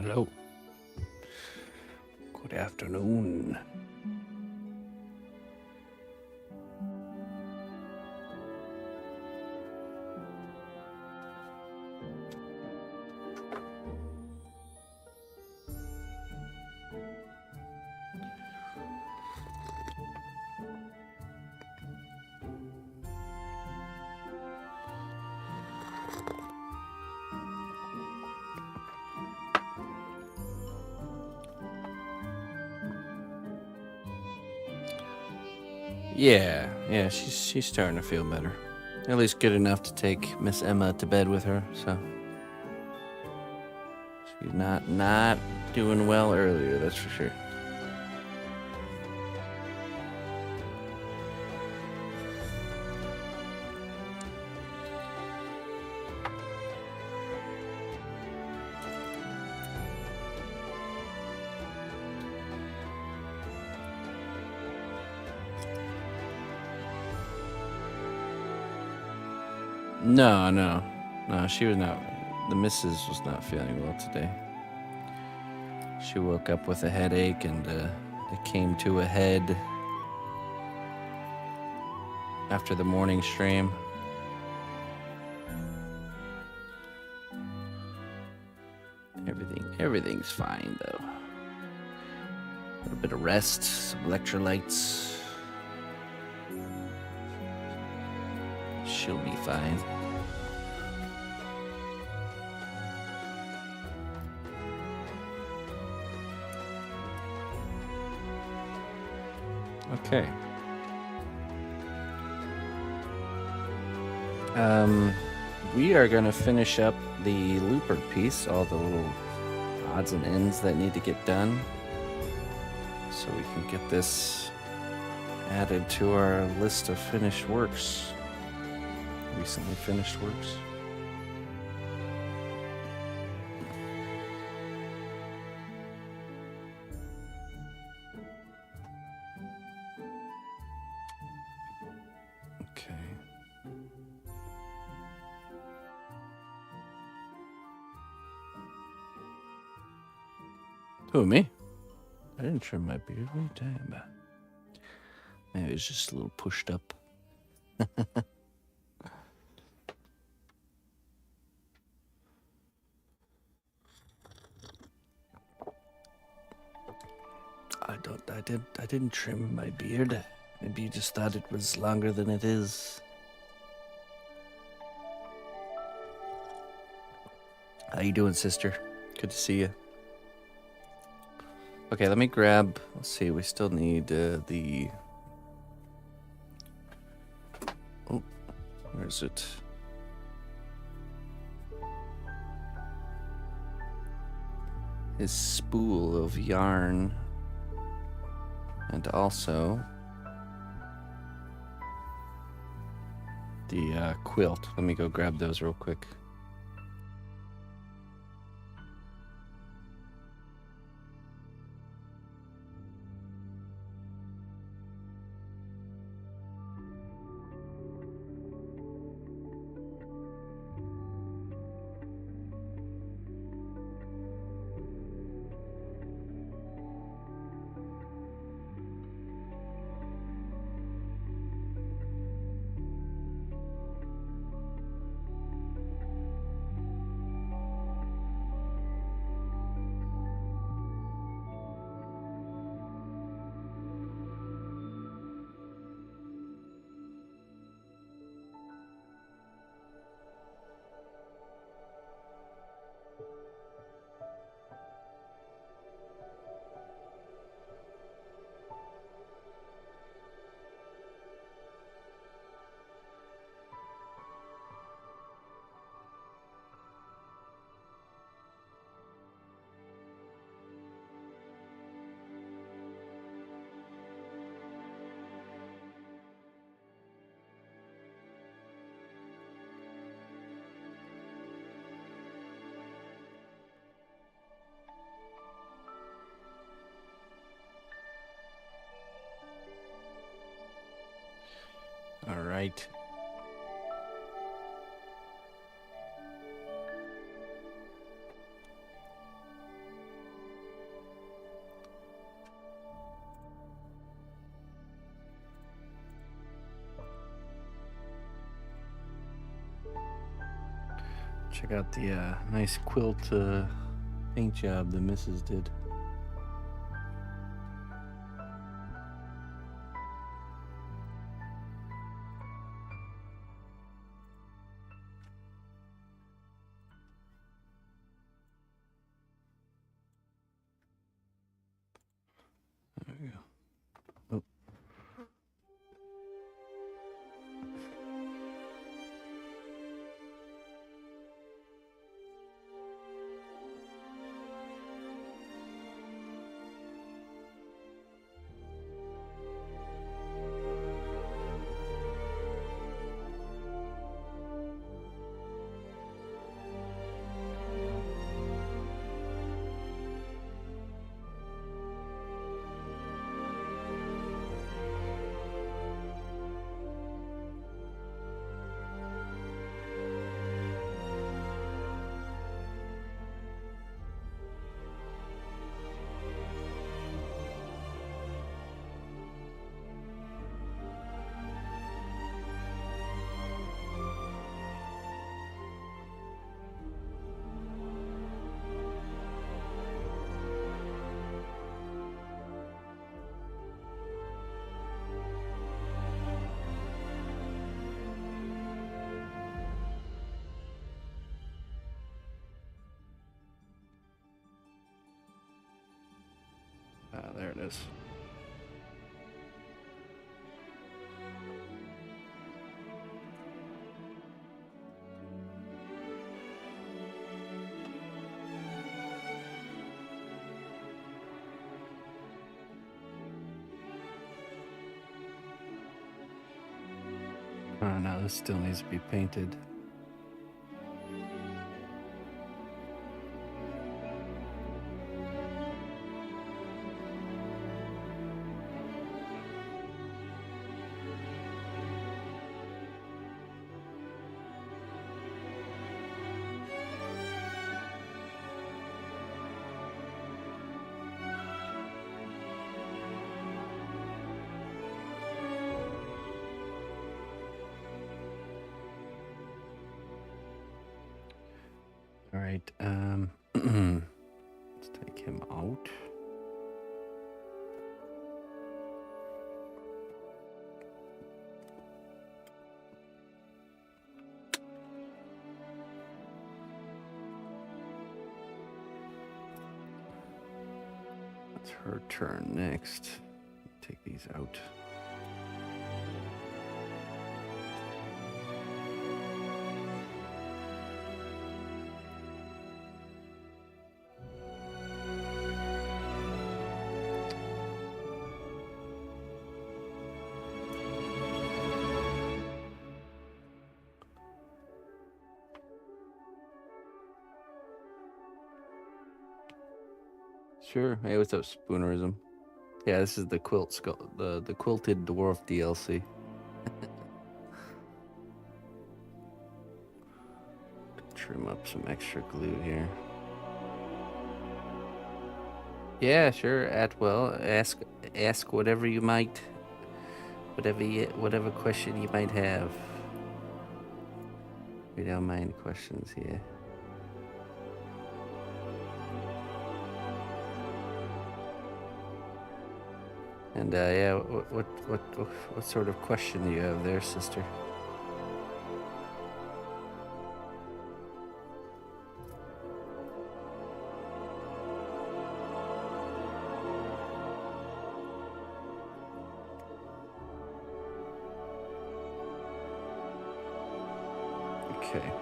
Hello. Good afternoon. Yeah, she's starting to feel better. At least good enough to take Miss Emma to bed with her, so she's not doing well earlier, that's for sure. No, she was not. The missus was not feeling well today. She woke up with a headache and it came to a head after the morning stream. Everything's fine though. A little bit of rest, some electrolytes. She'll be fine. Okay. We are going to finish up the looper piece, all the little odds and ends that need to get done, so we can get this added to our list of finished works. Recently finished works. Okay. Who, me? I didn't trim my beard. What are you talking about? Maybe it's just a little pushed up. I didn't trim my beard. Maybe you just thought it was longer than it is. How you doing, sister? Good to see you. Okay, let me grab, let's see, we still need the... Oh, where is it? His spool of yarn. And also the quilt. Let me go grab those real quick. All right. Check out the nice quilt paint job the missus did. There we go. Oh. There it is. Oh, no, this still needs to be painted. All right, let's take him out. It's her turn next. Take these out. Sure. Hey, what's up, Spoonerism? Yeah, this is the the quilted dwarf DLC. Trim up some extra glue here. Yeah, sure. Atwell, ask whatever you might, whatever question you might have. We don't mind questions here. And yeah, what sort of question do you have there, sister? Okay.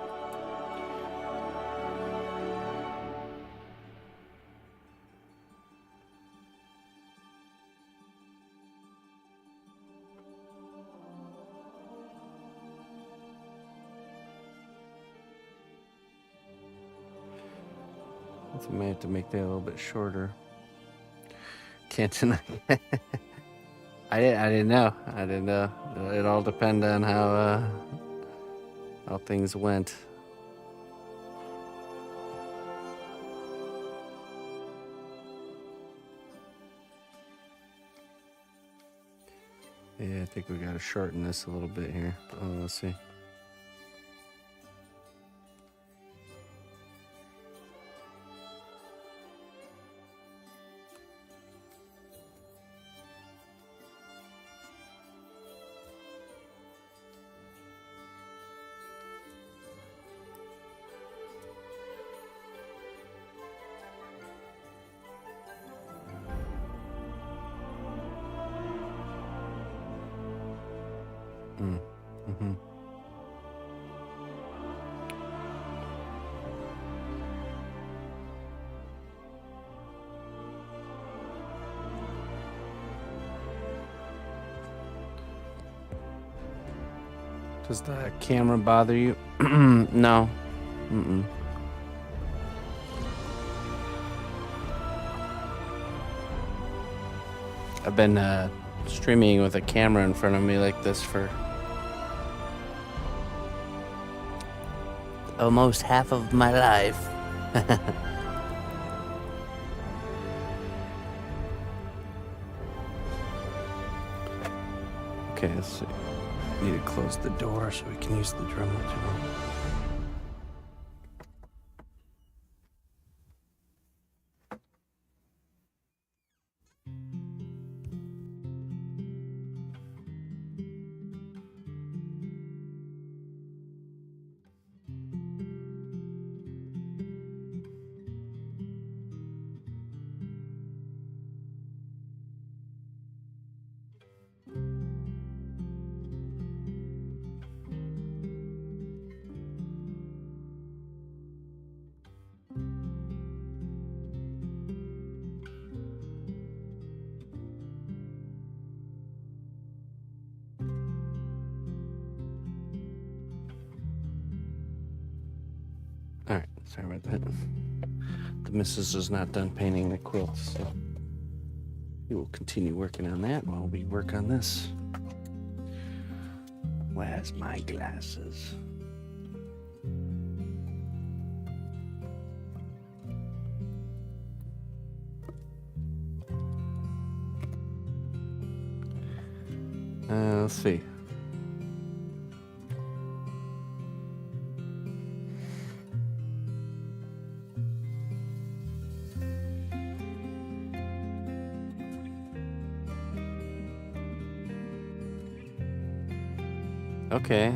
I may have to make that a little bit shorter. Can't deny. I didn't know. I didn't know. It all depends on how things went. Yeah, I think we gotta shorten this a little bit here. Let's see. Mm-hmm. Does the camera bother you? No. Mm-mm. I've been streaming with a camera in front of me like this for almost half of my life. Okay, let's see. Need to close the door so we can use the drone too. Alright, sorry about that. The missus is not done painting the quilt, so we will continue working on that while we work on this. Where's my glasses? Let's see. Okay.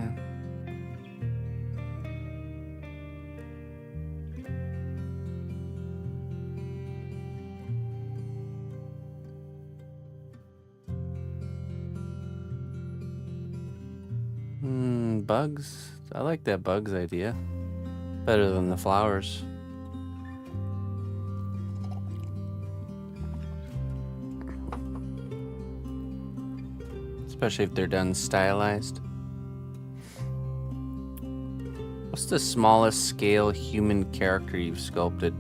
Bugs? I like that bugs idea. Better than the flowers. Especially if they're done stylized. What's the smallest scale human character you've sculpted?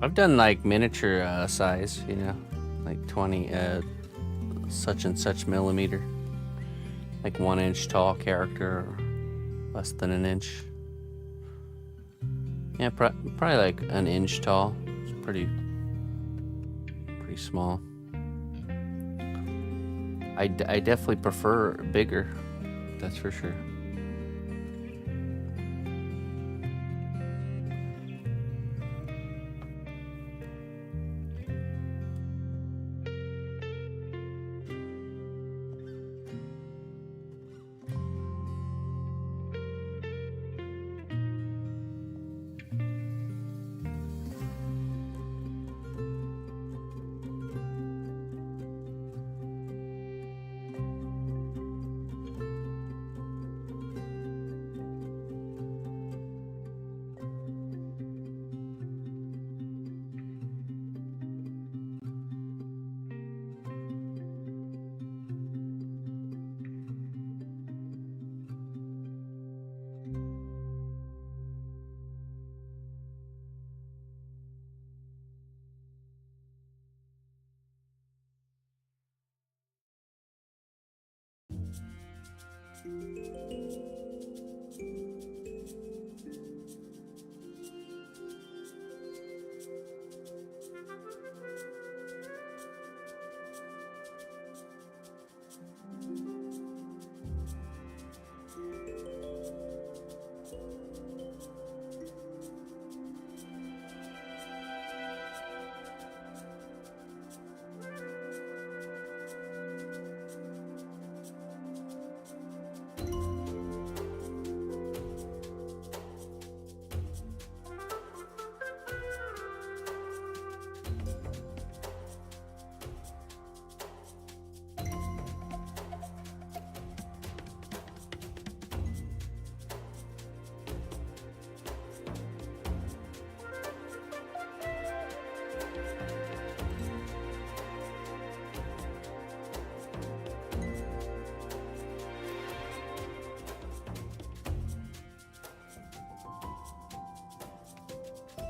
I've done like miniature size, you know, like 20 such and such millimeter. Like 1 inch tall character, or less than an inch. Yeah, probably like an inch tall. It's pretty small. I definitely prefer bigger, that's for sure.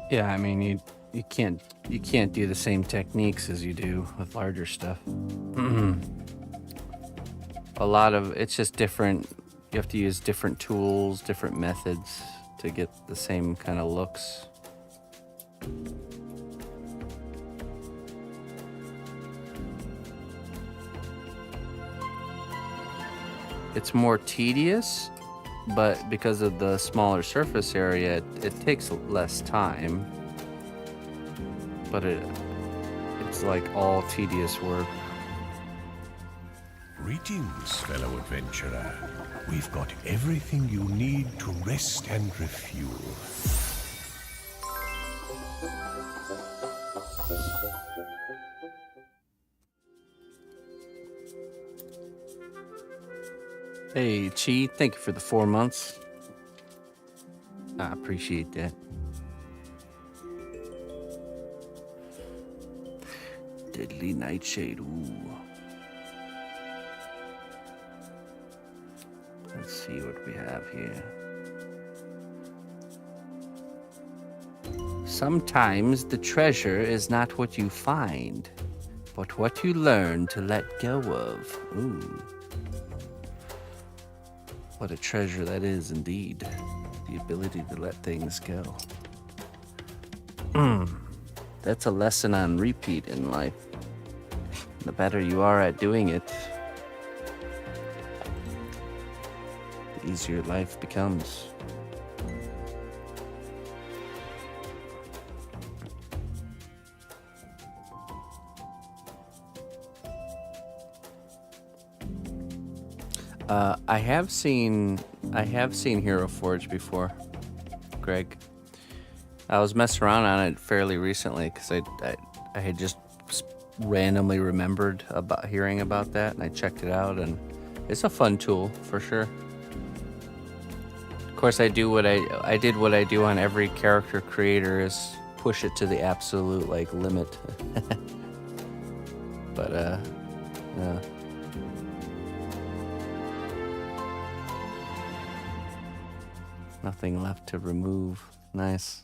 Yeah, I mean you can't do the same techniques as you do with larger stuff. A lot of it's just different. You have to use different tools, different methods to get the same kind of looks. It's more tedious, but because of the smaller surface area, it takes less time. But it's like all tedious work. Greetings, fellow adventurer. We've got everything you need to rest and refuel. Hey, Chi, thank you for the 4 months. I appreciate that. Deadly Nightshade, ooh. Let's see what we have here. Sometimes the treasure is not what you find, but what you learn to let go of. Ooh. What a treasure that is indeed. The ability to let things go. That's a lesson on repeat in life. The better you are at doing it, the easier life becomes. I have seen Hero Forge before, Greg. I was messing around on it fairly recently because I had just randomly remembered about hearing about that, and I checked it out, and it's a fun tool for sure. Of course, I did what I do on every character creator is push it to the absolute like limit. But yeah. Nothing left to remove. Nice.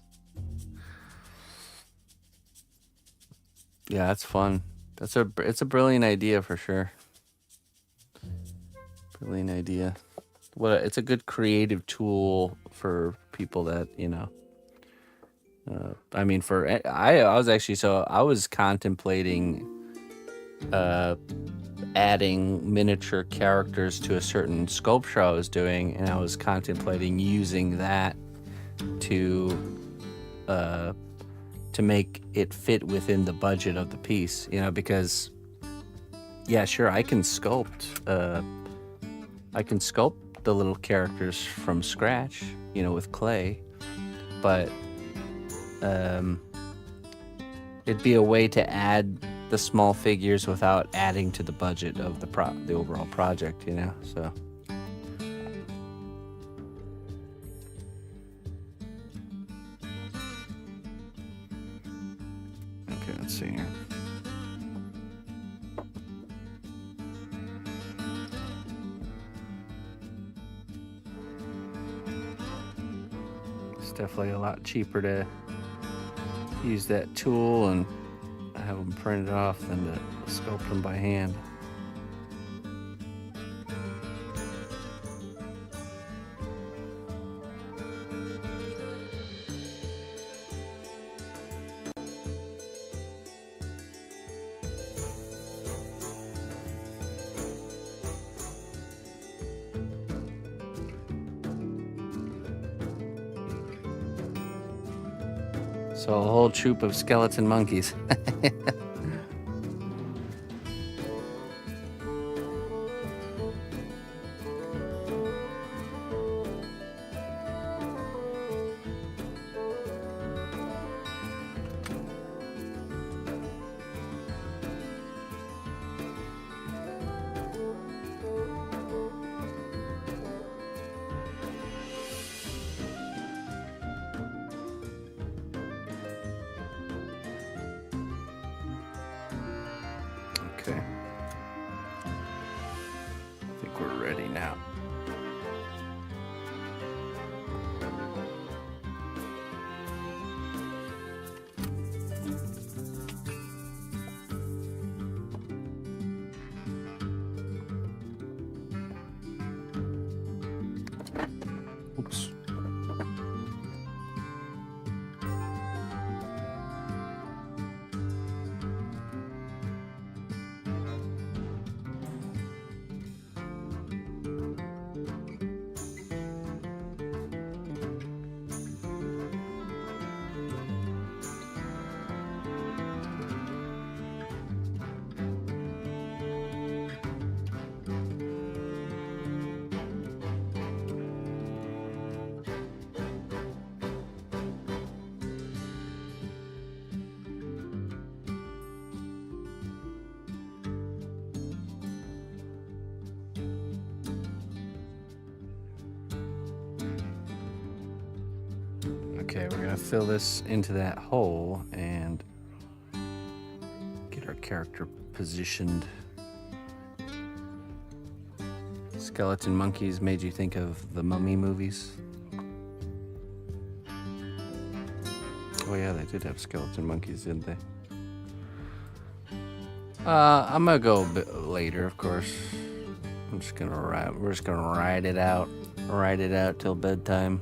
Yeah, that's fun. It's a brilliant idea for sure. Brilliant idea. It's a good creative tool for people that, you know. I mean, I was contemplating adding miniature characters to a certain sculpture I was doing, and I was contemplating using that to make it fit within the budget of the piece, you know, because yeah, sure, I can sculpt the little characters from scratch, you know, with clay, but it'd be a way to add the small figures without adding to the budget of the overall project, you know, so. Okay, let's see here. It's definitely a lot cheaper to use that tool and have them printed off than to sculpt them by hand. So a whole troop of skeleton monkeys. Okay. I think we're ready now. Oops. Okay, we're gonna fill this into that hole and get our character positioned. Skeleton monkeys made you think of the Mummy movies? Oh yeah, they did have skeleton monkeys, didn't they? I'm gonna go a bit later, of course. We're just gonna ride it out till bedtime.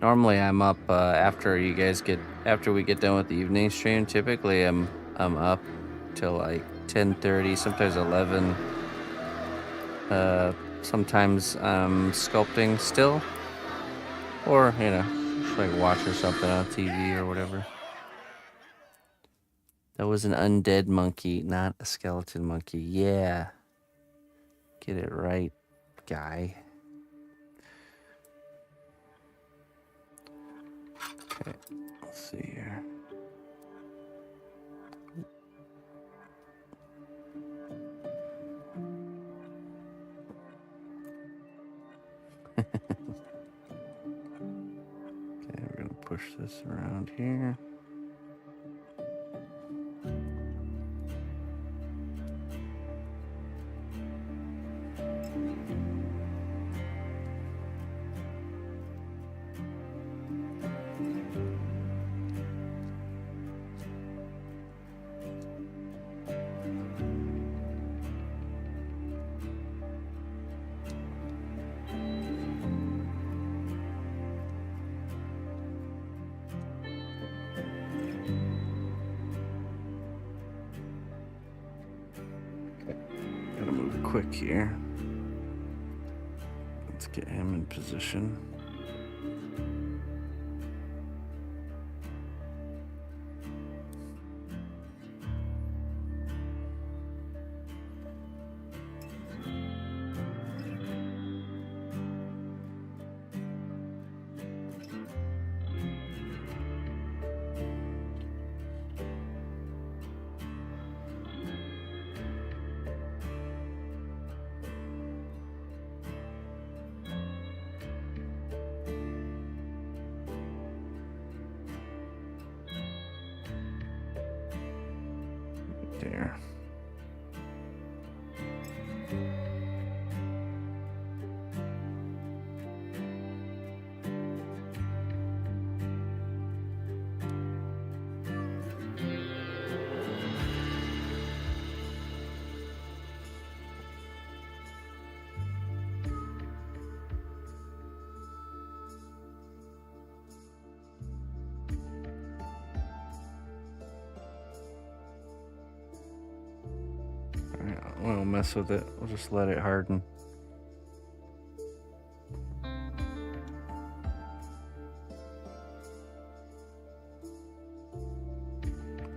Normally I'm up after we get done with the evening stream. Typically I'm up till like 10:30, sometimes 11. Sometimes I'm sculpting still, or just like watching something on TV or whatever. That was an undead monkey, not a skeleton monkey. Yeah, get it right, guy. Okay, let's see here. Okay, we're gonna push this around here. Gotta move quick here. Let's get him in position. There. We won't mess with it. We'll just let it harden.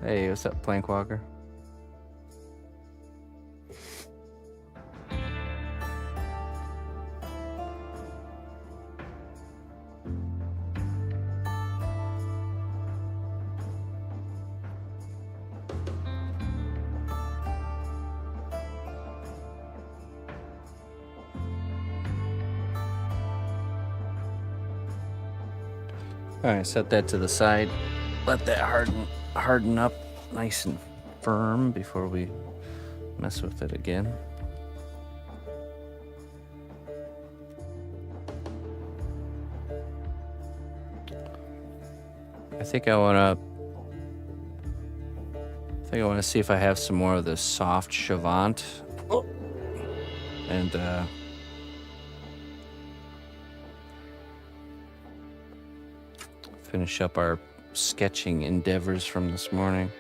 Hey, what's up, Plank Walker? All right, set that to the side. Let that harden up nice and firm before we mess with it again. I think I want to see if I have some more of the soft Chavant. And finish up our sketching endeavors from this morning.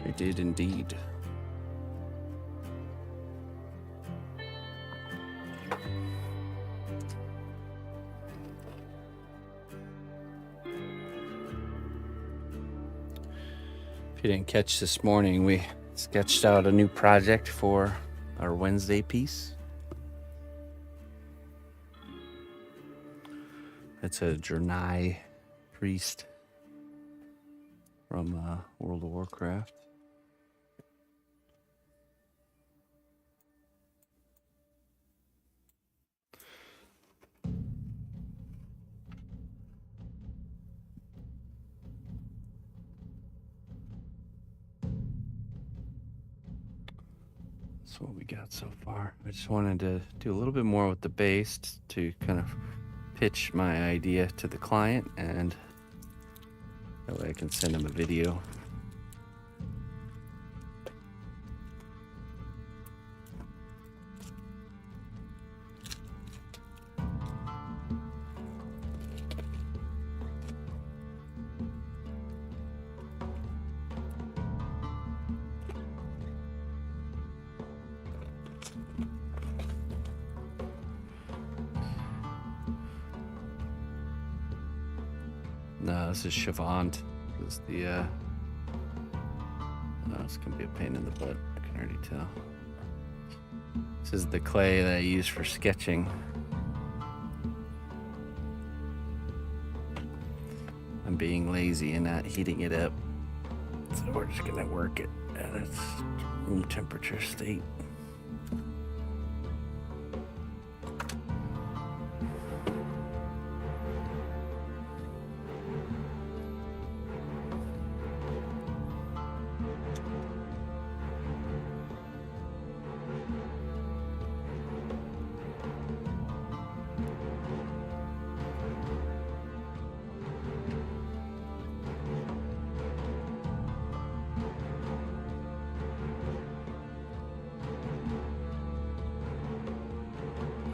I did indeed. If you didn't catch this morning, we sketched out a new project for our Wednesday piece. It's a Jernai priest from World of Warcraft. That's what we got so far. I just wanted to do a little bit more with the base to kind of pitch my idea to the client, and that way I can send him a video. No, this is Chavant. This is the, no, it's gonna be a pain in the butt, I can already tell. This is the clay that I use for sketching. I'm being lazy and not heating it up. So we're just gonna work it at its room temperature state.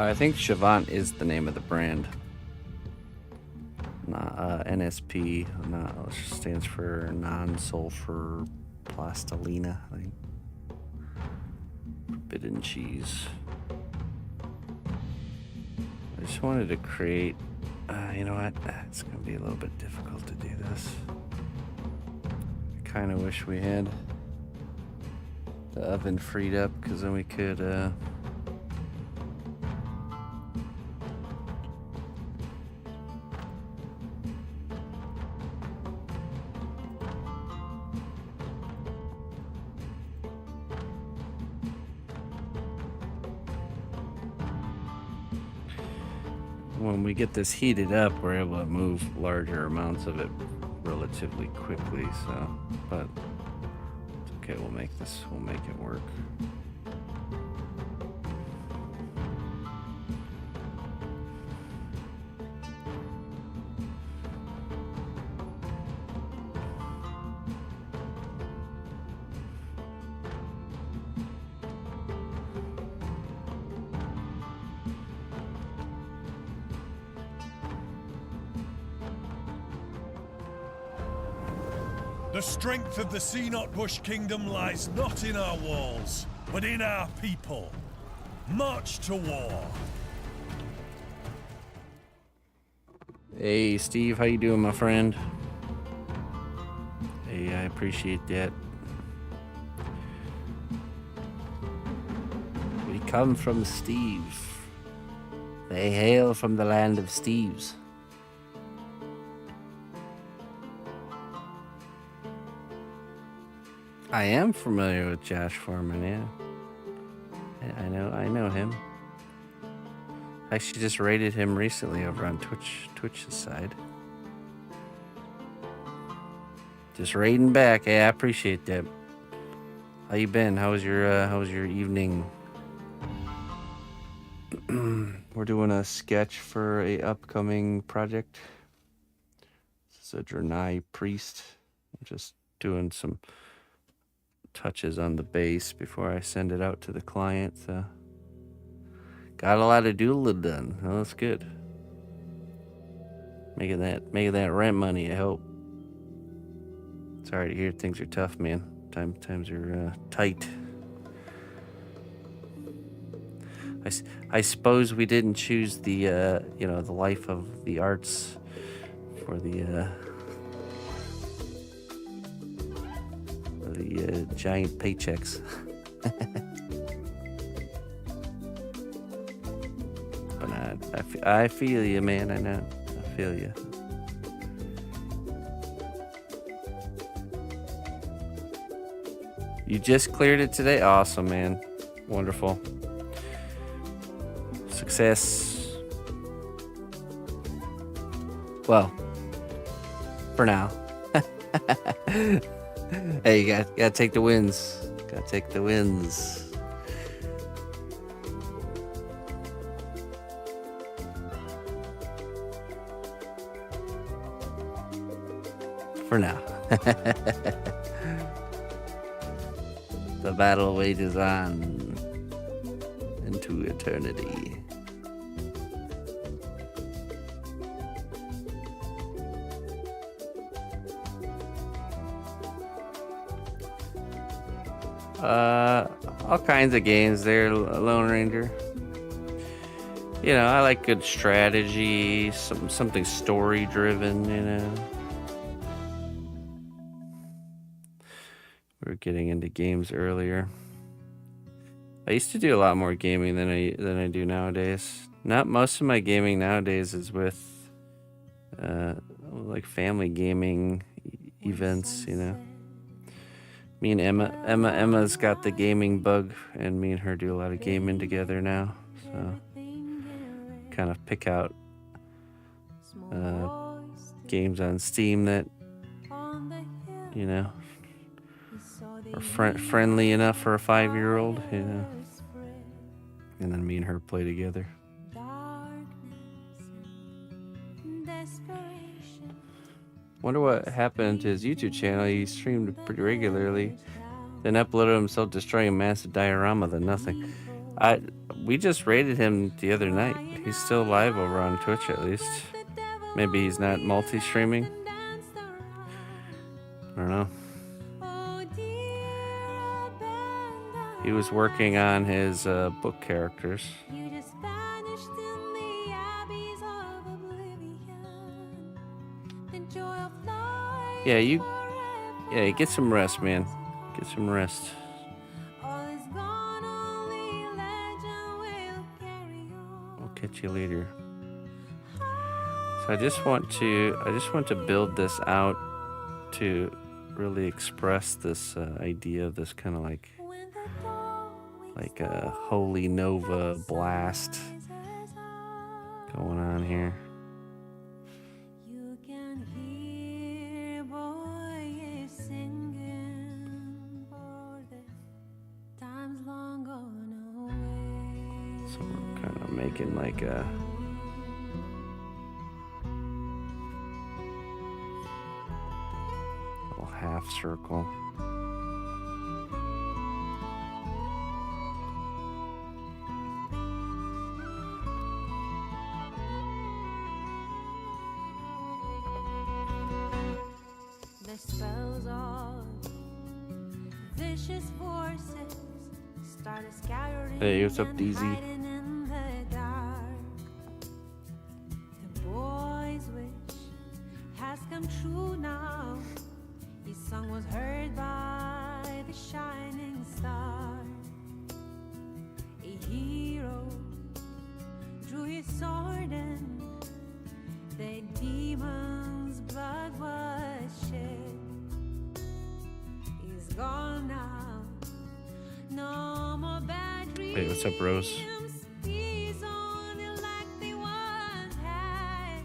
I think Chavant is the name of the brand. NSP stands for non-sulfur plastilina, I think. Forbidden cheese. I just wanted to create, you know what, it's gonna be a little bit difficult to do this. I kind of wish we had the oven freed up, because then we could when we get this heated up, we're able to move larger amounts of it relatively quickly. So, but it's okay. We'll make it work. The strength of the cnotbusch kingdom lies not in our walls, but in our people. March to war. Hey, Steve, how you doing, my friend? Hey, I appreciate that. We come from Steve. They hail from the land of Steves. I am familiar with Josh Foreman, yeah. I know him. I actually just rated him recently over on Twitch's side. Just raiding back. Hey, I appreciate that. How you been? How was your evening? We're doing a sketch for a upcoming project. This is a Draenei priest. I'm just doing some touches on the base before I send it out to the client. Got a lot of doodling done. Well, that's good. Making that rent money, I hope. Sorry to hear things are tough, man. Times are tight. I suppose we didn't choose the the life of the arts for the giant paychecks. But I feel you, man. I know. I feel you. You just cleared it today? Awesome, man. Wonderful. Success. Well, for now. Hey, you gotta take the wins. Gotta take the wins. For now. The battle wages on into eternity. All kinds of games there, Lone Ranger. You know, I like good strategy, something story driven, you know. We were getting into games earlier. I used to do a lot more gaming than I do nowadays. Not most of my gaming nowadays is with like family gaming events, you know. Me and Emma's got the gaming bug, and me and her do a lot of gaming together now. So kind of pick out games on Steam that, you know, are friendly enough for a 5-year-old, you know. And then me and her play together. Wonder what happened to his YouTube channel. He streamed pretty regularly, then uploaded himself destroying a massive diorama, then nothing. We just raided him the other night. He's still live over on Twitch at least. Maybe he's not multi-streaming. I don't know. He was working on his book characters. Yeah, get some rest, man. Get some rest. I'll catch you later. So I just want to build this out to really express this idea of this kind of like a holy nova blast going on here. You can hear boys singing for the times long gone away. So we're kind of making like a little half circle. The spells of vicious forces started scattering Hey, what's up, and DZ? hiding in the dark. The boy's wish has come true now. His song was heard by the shining star. A hero drew his sword and the demon's blood was shed. He's gone now, no more bad dreams. Hey, what's up, Rose? He's only like they once had.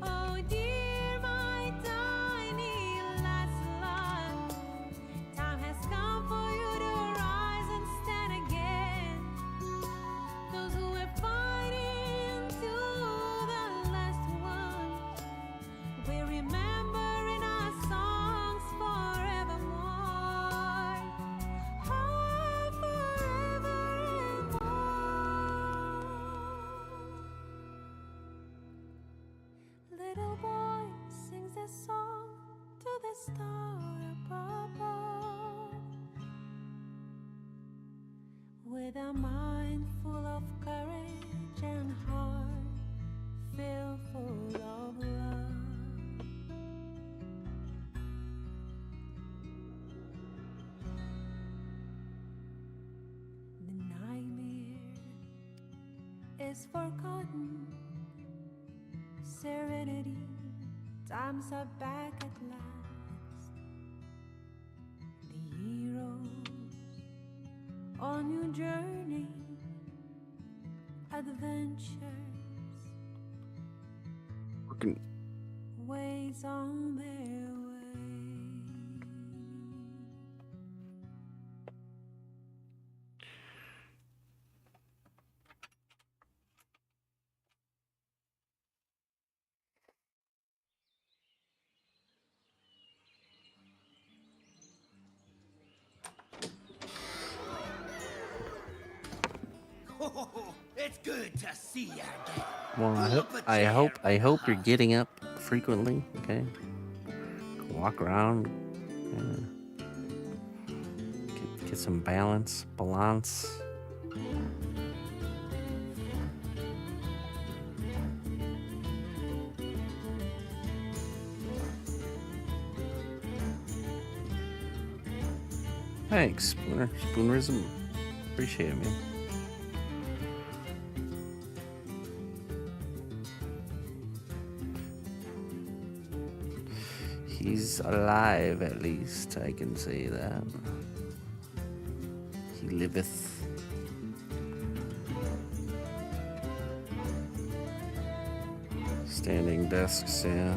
Oh dear, my tiny Lancelot, time has come for you to rise and stand again. Those who were fighting to the last one, we remember in our songs forevermore. Oh, forevermore. Little boy sings a song to the star above, with a mind full of courage and heart filled full of love. The nightmare is forgotten. Serenity, times are back at last. The heroes on your journey, adventures, Working. ways on their way. Oh, it's good to see you again. Well, I hope you're getting up frequently. Okay, walk around, get some balance. Thanks, Spooner. Spoonerism. Appreciate it, man. He's alive, at least. I can say that. He liveth. Standing desks, yeah.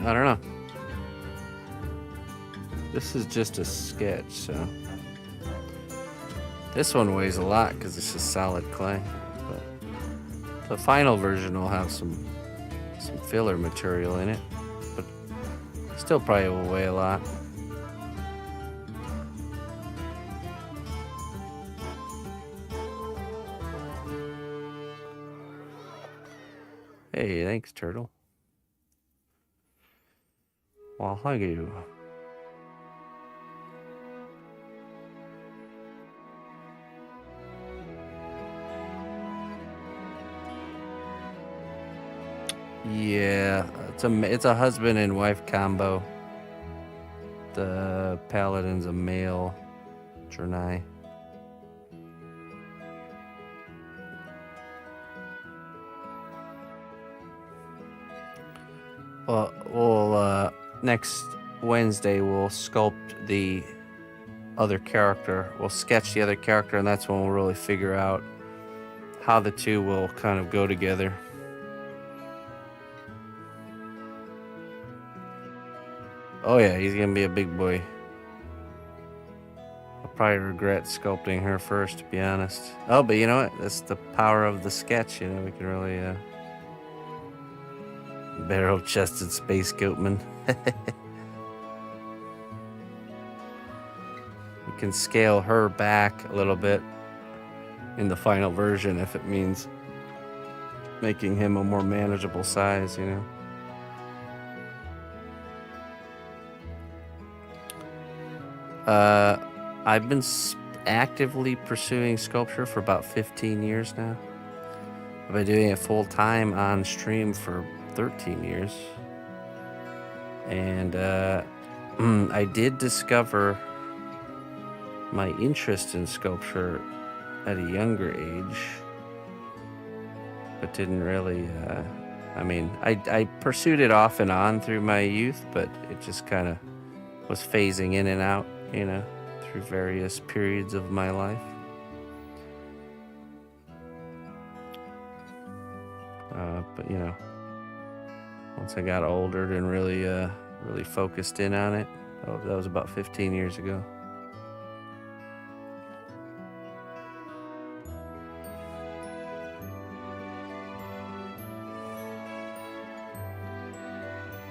I don't know. This is just a sketch, so this one weighs a lot because this is solid clay. But the final version will have some filler material in it, but still probably will weigh a lot. Hey, thanks, turtle. Well, thank you. Yeah, it's a husband and wife combo. The paladin's a male Jernai. Well, we'll next Wednesday we'll sculpt the other character. We'll sketch the other character, and that's when we'll really figure out how the two will kind of go together. Oh yeah, he's gonna be a big boy. I'll probably regret sculpting her first, to be honest. Oh, but you know what? That's the power of the sketch. You know, we can really barrel-chested space goatman. We can scale her back a little bit in the final version if it means making him a more manageable size, you know. I've been actively pursuing sculpture for about 15 years now. I've been doing it full time on stream for 13 years. And I did discover my interest in sculpture at a younger age, but didn't really, I pursued it off and on through my youth, but it just kind of was phasing in and out, you know, through various periods of my life. But you know, once I got older and really focused in on it, that was about 15 years ago.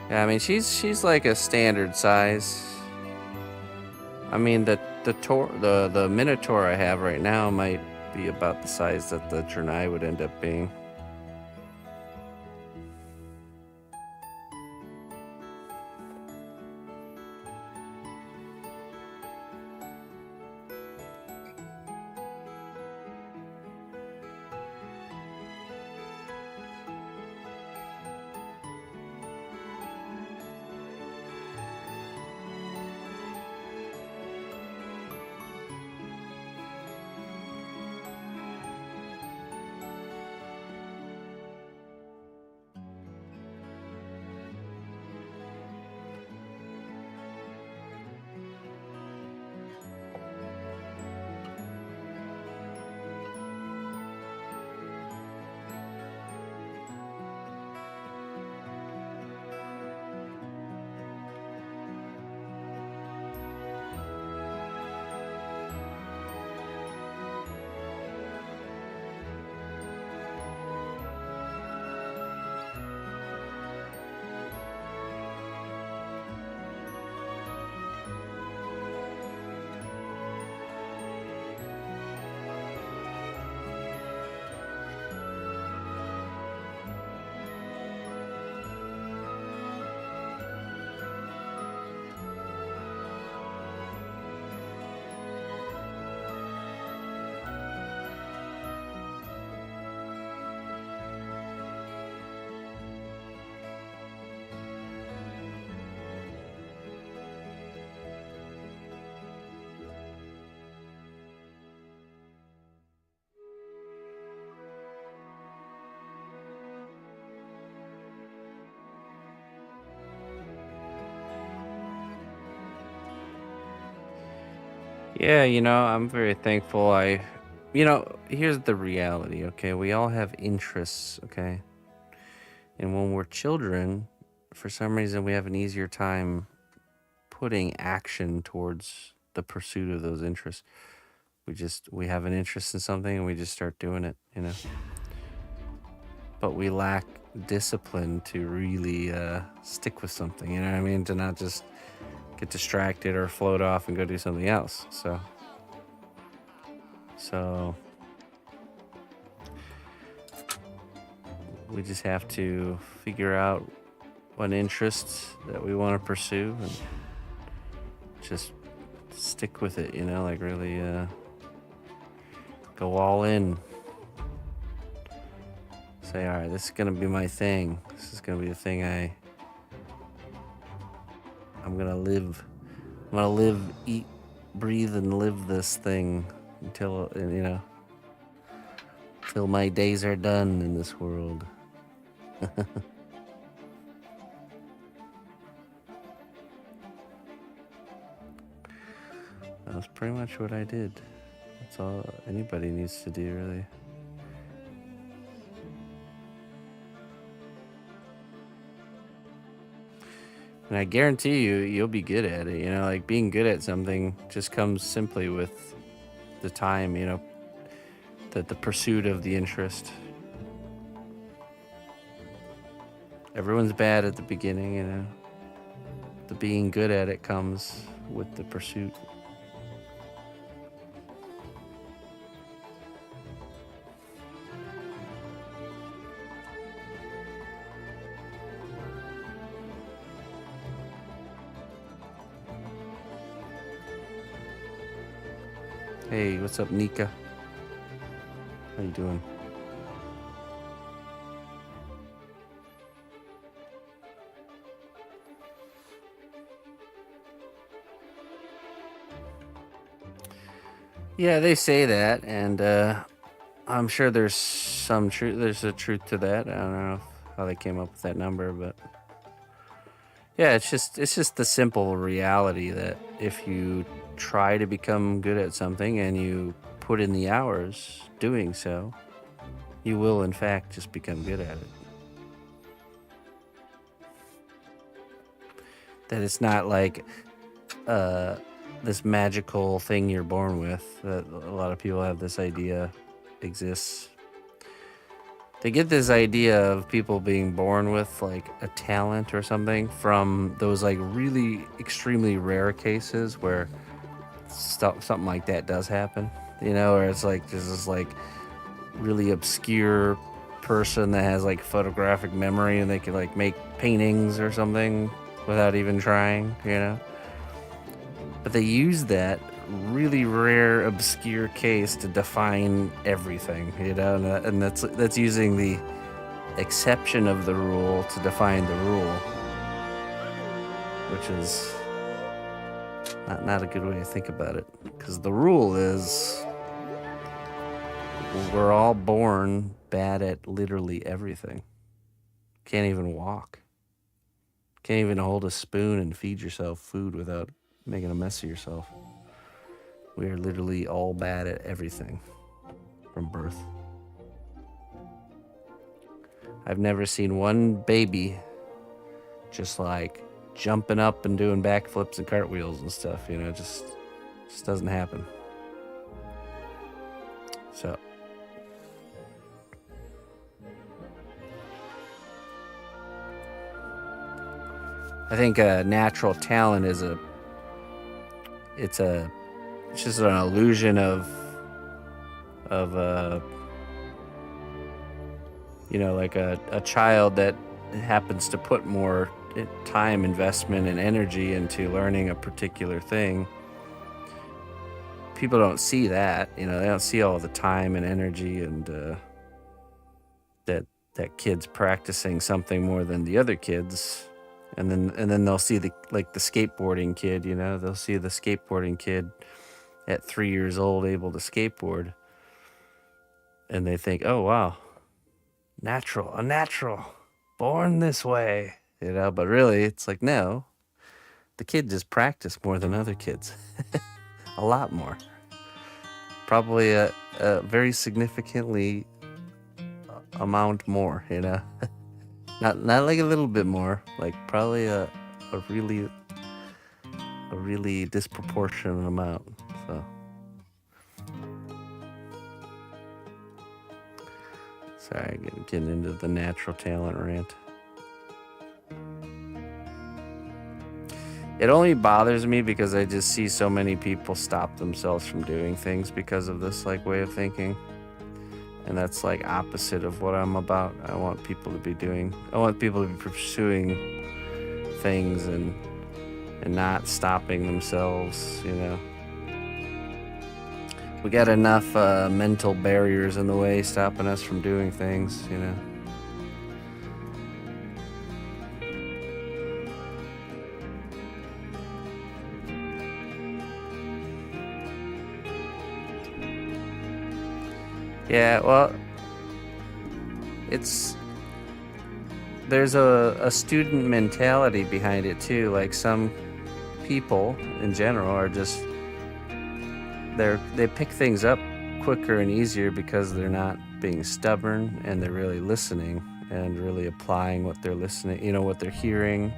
Yeah, I mean she's like a standard size. I mean the Minotaur I have right now might be about the size that the Jernai would end up being. Yeah, you know, I'm very thankful. Here's the reality, okay? We all have interests, okay? And when we're children, for some reason, we have an easier time putting action towards the pursuit of those interests. We have an interest in something and we just start doing it, you know? But we lack discipline to really stick with something, you know what I mean? To not just get distracted or float off and go do something else. So We just have to figure out what interests that we want to pursue and just stick with it, you know, like really go all in. Say, all right, this is gonna be my thing. This is gonna be the thing I'm gonna live. I'm gonna live, eat, breathe, and live this thing until, you know, till my days are done in this world. That was pretty much what I did. That's all anybody needs to do, really. And I guarantee you, you'll be good at it. You know, like being good at something just comes simply with the time, you know, the pursuit of the interest. Everyone's bad at the beginning, you know. The being good at it comes with the pursuit. Hey, what's up, Nika? How you doing? Yeah, they say that, and I'm sure there's some truth. There's a truth to that. I don't know how they came up with that number, but yeah, it's just the simple reality that if you try to become good at something and you put in the hours doing so, you will in fact just become good at it. That it's not like this magical thing you're born with that a lot of people have this idea exists. They get this idea of people being born with like a talent or something from those like really extremely rare cases where something like that does happen, you know, or it's like there's this like really obscure person that has like photographic memory and they can like make paintings or something without even trying, you know. But they use that really rare, obscure case to define everything, you know, and that's using the exception of the rule to define the rule, which is not a good way to think about it. Because the rule is we're all born bad at literally everything. Can't even walk. Can't even hold a spoon and feed yourself food without making a mess of yourself. We are literally all bad at everything from birth. I've never seen one baby just like jumping up and doing backflips and cartwheels and stuff, you know, it just doesn't happen. So I think natural talent is it's just an illusion of you know, like a child that happens to put more time, investment, and energy into learning a particular thing. People don't see that, you know, they don't see all the time and energy and that kid's practicing something more than the other kids. And then they'll see the skateboarding kid, you know, they'll see the skateboarding kid at 3 years old able to skateboard, and they think, oh wow, a natural, born this way, you know. But really it's like, no, the kid just practiced more than other kids. A lot more, probably a very significantly amount more, you know. Not like a little bit more, like probably a really disproportionate amount. So sorry, getting into the natural talent rant. It only bothers me because I just see so many people stop themselves from doing things because of this like way of thinking. And that's like opposite of what I'm about. I want people to be pursuing things and not stopping themselves, you know. We got enough mental barriers in the way stopping us from doing things, you know. Yeah, well, there's a student mentality behind it too. Like some people in general are just they pick things up quicker and easier because they're not being stubborn, and they're really listening and really applying what they're listening, you know, what they're hearing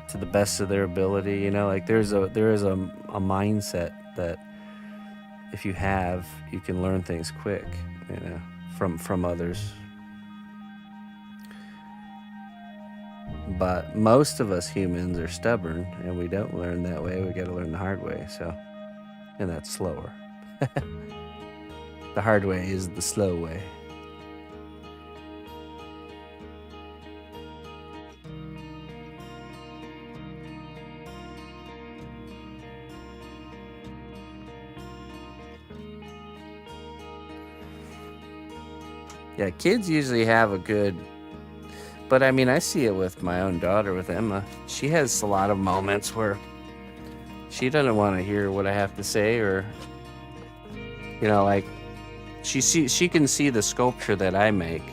to the best of their ability. You know, like there is a mindset that if you can learn things quick, you know, from others. But most of us humans are stubborn, and we don't learn that way. We got to learn the hard way. So, and that's slower. The hard way is the slow way. Yeah, kids usually have a good, but I mean, I see it with my own daughter, with Emma. She has a lot of moments where she doesn't want to hear what I have to say, or, you know, like she can see the sculpture that I make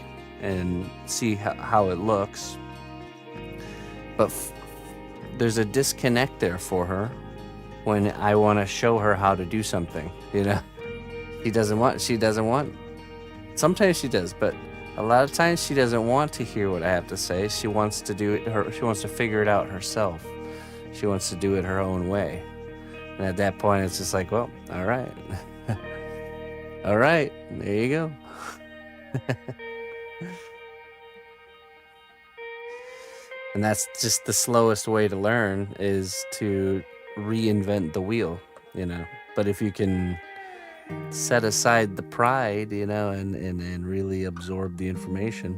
and see how it looks, but there's a disconnect there for her when I want to show her how to do something, you know. She doesn't want. Sometimes she does, but a lot of times she doesn't want to hear what I have to say. She wants to do it. She wants to figure it out herself. She wants to do it her own way. And at that point, it's just like, well, all right, all right, there you go. And that's just the slowest way to learn, is to reinvent the wheel, you know. But if you can set aside the pride, you know, and really absorb the information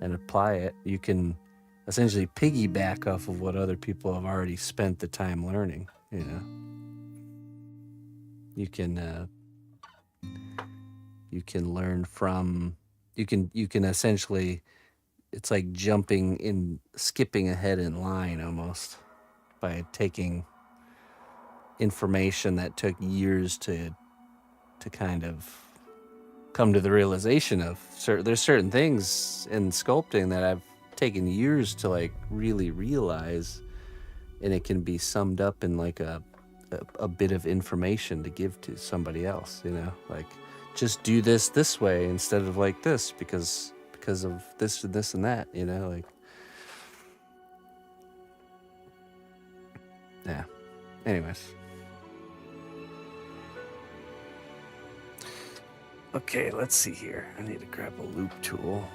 and apply it, you can essentially piggyback off of what other people have already spent the time learning, you know. You can learn from, you can essentially, it's like skipping ahead in line almost, by taking information that took years to kind of come to the realization of. There's certain things in sculpting that I've taken years to like really realize, and it can be summed up in like a bit of information to give to somebody else, you know, like just do this way instead of like this because of this and this and that, you know, like, yeah. Anyways. Okay, let's see here. I need to grab a loop tool.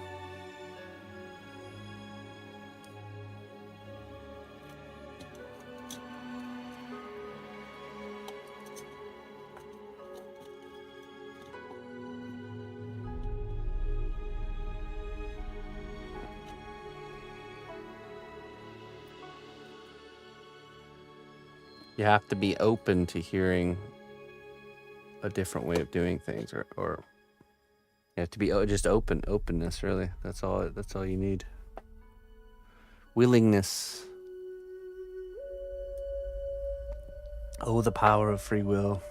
You have to be open to hearing a different way of doing things, or you have to be just openness, really. That's all you need. Willingness. Oh, the power of free will.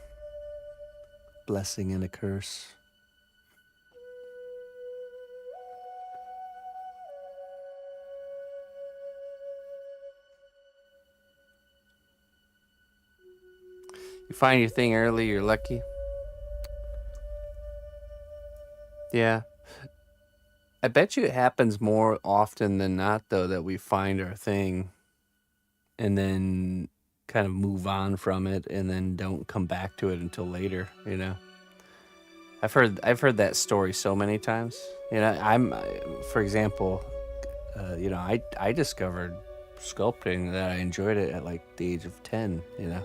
Blessing and a curse. You find your thing early, you're lucky. Yeah. I bet you it happens more often than not, though, that we find our thing and then kind of move on from it and then don't come back to it until later, you know? I've heard that story so many times. You know, for example, you know, I discovered sculpting that I enjoyed it at like the age of 10, you know?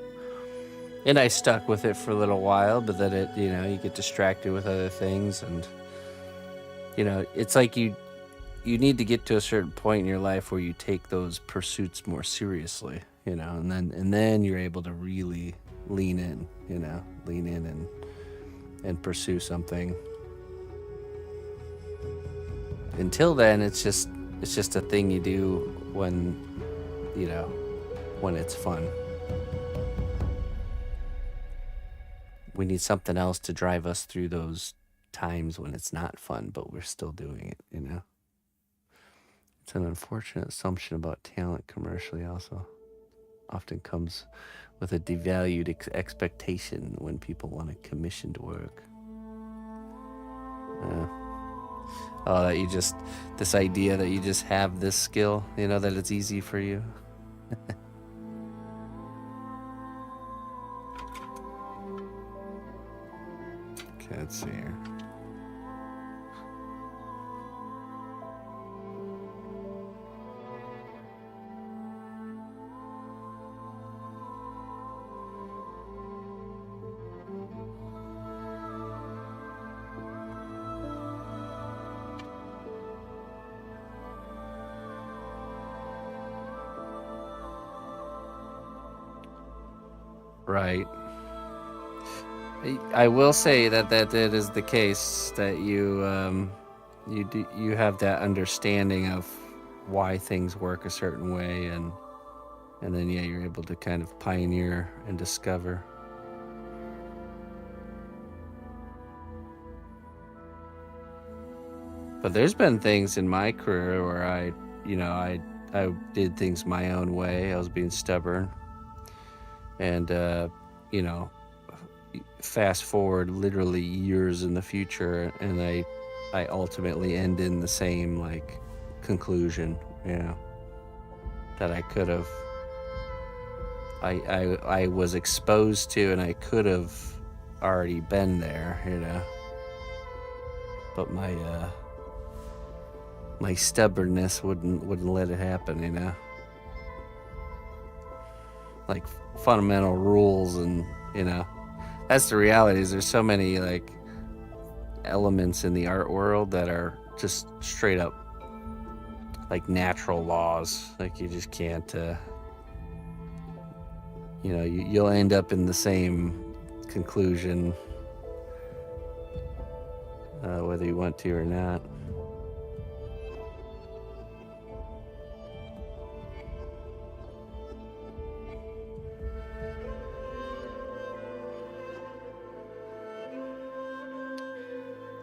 And I stuck with it for a little while, but then it, you know, you get distracted with other things, and you know, it's like you need to get to a certain point in your life where you take those pursuits more seriously, you know, and then you're able to really lean in, you know, and pursue something. Until then, it's just a thing you do when, you know, when it's fun. We need something else to drive us through those times when it's not fun, but we're still doing it, you know? It's an unfortunate assumption about talent commercially also. Often comes with a devalued expectation when people want to commissioned work. That you just, this idea that you just have this skill, you know, that it's easy for you. Okay, let's see here. Right. I will say that is the case, that you have that understanding of why things work a certain way, and then yeah, you're able to kind of pioneer and discover. But there's been things in my career where I did things my own way. I was being stubborn, and you know, fast forward literally years in the future, and I ultimately end in the same like conclusion, you know, that I could have, I was exposed to, and I could have already been there, you know, but my stubbornness wouldn't let it happen, you know, like fundamental rules, and you know, that's the reality. Is there's so many like elements in the art world that are just straight up like natural laws. Like you just can't, you know, you'll end up in the same conclusion whether you want to or not.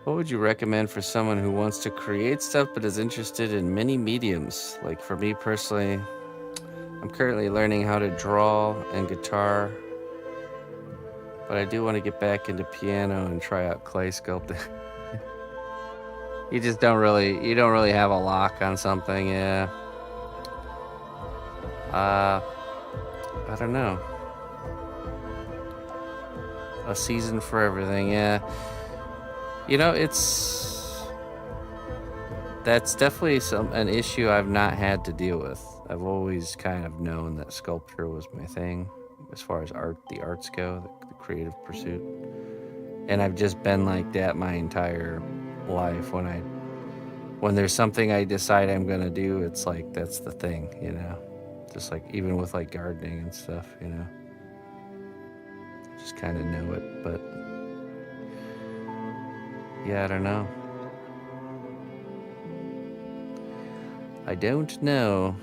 What would you recommend for someone who wants to create stuff but is interested in many mediums? Like for me personally, I'm currently learning how to draw and guitar, but I do want to get back into piano and try out clay sculpting. You don't really have a lock on something, yeah. I don't know. A season for everything, yeah. You know, that's definitely an issue I've not had to deal with. I've always kind of known that sculpture was my thing, as far as the arts go, the creative pursuit. And I've just been like that my entire life. When there's something I decide I'm gonna do, it's like that's the thing, you know. Just like even with like gardening and stuff, you know. Just kind of know it, but yeah, I don't know. I don't know.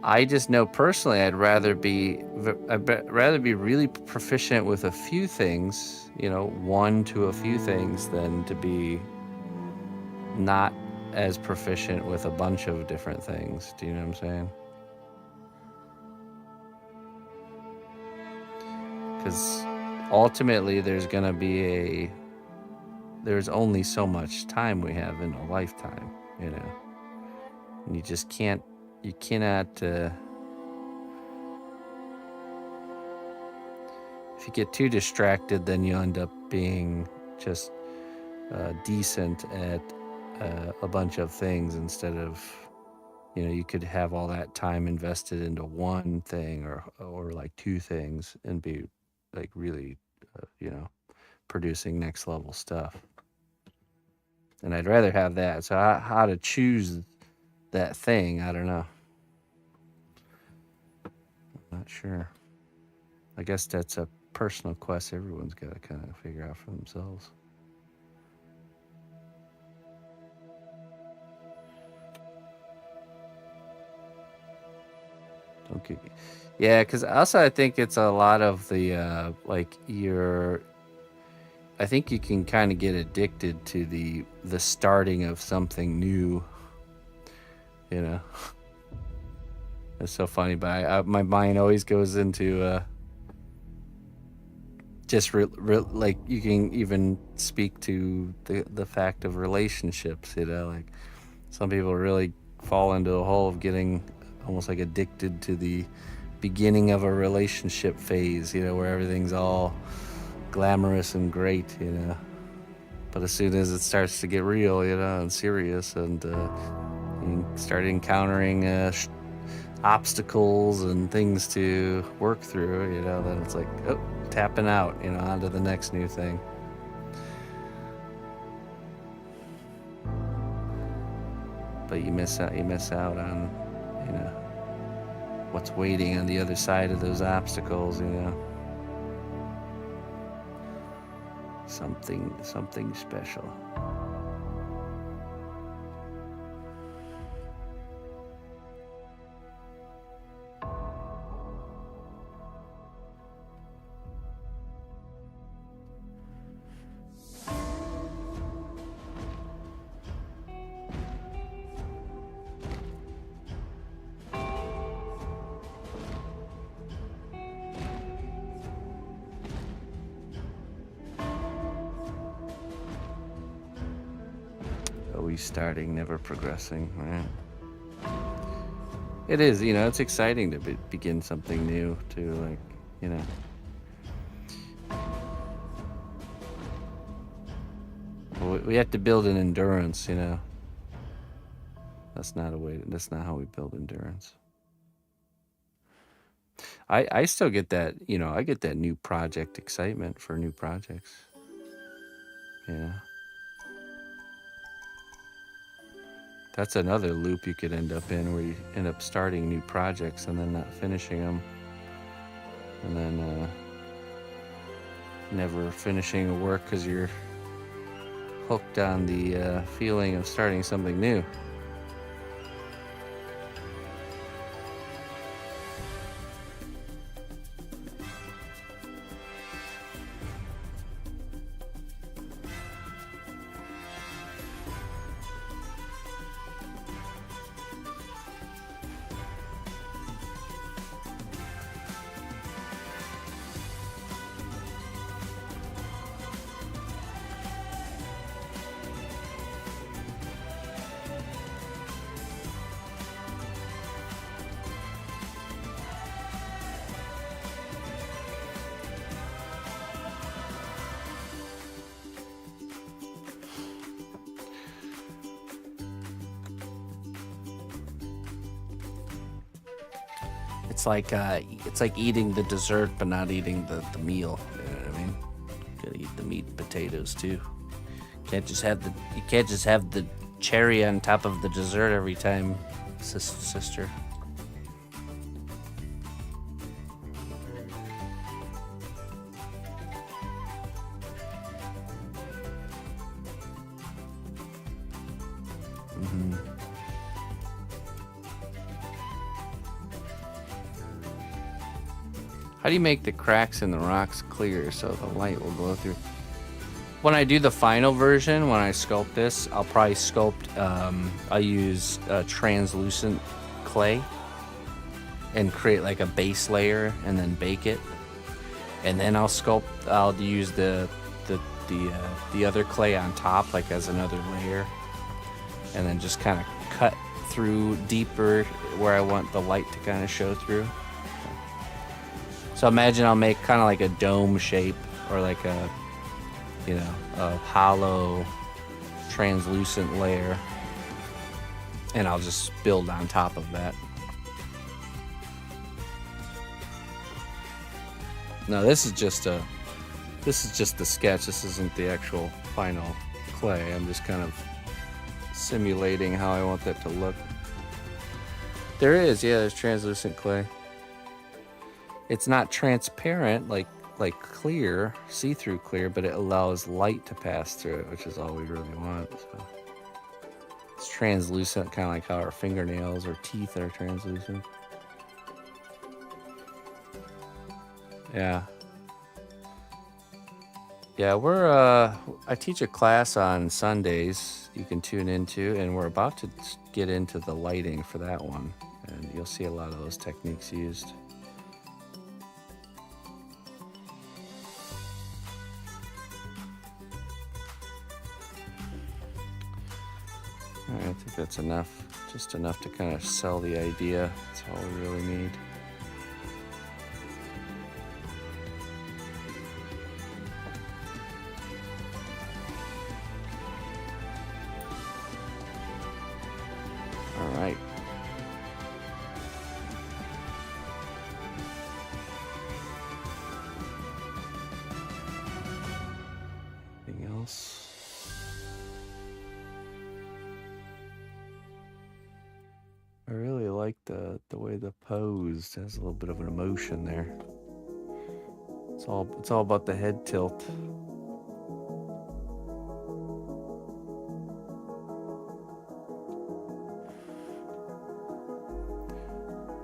I just know personally I'd rather be really proficient with a few things, you know, one to a few things, than to be not as proficient with a bunch of different things. Do you know what I'm saying? Because ultimately there's only so much time we have in a lifetime, you know, and you cannot, if you get too distracted, then you end up being just decent at a bunch of things instead of you know, you could have all that time invested into one thing or like two things and be like really, you know, producing next level stuff. And I'd rather have that. So how to choose that thing, I don't know. I'm not sure. I guess that's a personal quest everyone's got to kind of figure out for themselves. Okay. Yeah, because also I think it's a lot of the like I think you can kind of get addicted to the starting of something new. You know, it's so funny, but my mind always goes into just like you can even speak to the fact of relationships. You know, like some people really fall into a hole of getting almost like addicted to the beginning of a relationship phase, you know, where everything's all glamorous and great, you know. But as soon as it starts to get real, you know, and serious, and you start encountering obstacles and things to work through, you know, then it's like, oh, tapping out, you know, onto the next new thing. But you miss out on, you know, what's waiting on the other side of those obstacles, you know. Something special. Always starting, never progressing, right? It is, you know, it's exciting to begin something new, to like, you know. We have to build an endurance, you know. That's not how we build endurance. I still get that, you know, I get that new project excitement for new projects. Yeah. That's another loop you could end up in, where you end up starting new projects and then not finishing them. And then never finishing a work because you're hooked on the feeling of starting something new. It's like eating the dessert but not eating the meal. You know what I mean? Gotta eat the meat and potatoes too. You can't just have the cherry on top of the dessert every time, sister. How do you make the cracks in the rocks clear so the light will glow through? When I do the final version, when I sculpt this, I'll probably sculpt, I'll use translucent clay and create like a base layer and then bake it. And then I'll use the other clay on top, like as another layer. And then just kind of cut through deeper where I want the light to kind of show through. So imagine I'll make kind of like a dome shape, or like a, you know, a hollow translucent layer. and I'll just build on top of that. Now this is just the sketch. This isn't the actual final clay. I'm just kind of simulating how I want that to look. There is, yeah, there's translucent clay. It's not transparent like clear, see-through clear, but it allows light to pass through it, which is all we really want. So it's translucent, kind of like how our fingernails or teeth are translucent. Yeah. Yeah, I teach a class on Sundays you can tune into, and we're about to get into the lighting for that one, and you'll see a lot of those techniques used. All right, I think that's enough, just enough to kind of sell the idea. That's all we really need. All right. Anything else? I really like the way the pose has a little bit of an emotion there. It's all about the head tilt.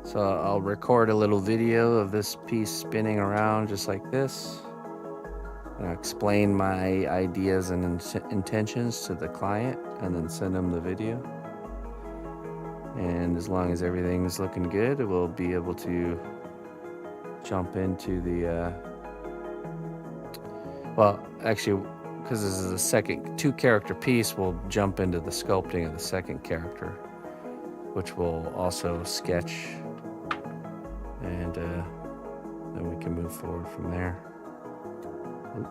So I'll record a little video of this piece spinning around just like this. And I'll explain my ideas and intentions to the client and then send them the video. And as long as everything's looking good, we'll be able to jump into the, well, actually, because this is a second 2-character piece, we'll jump into the sculpting of the second character, which will also sketch, and then we can move forward from there. Oop.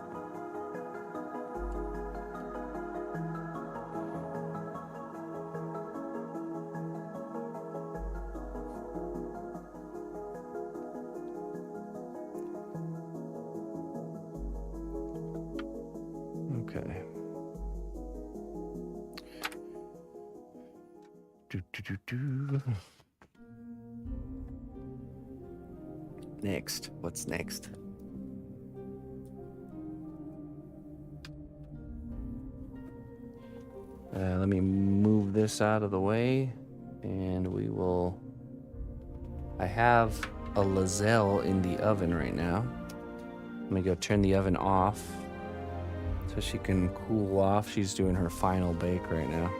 Okay. Next, what's next? Let me move this out of the way, and we will. I have a Lazelle in the oven right now. Let me go turn the oven off so she can cool off. She's doing her final bake right now.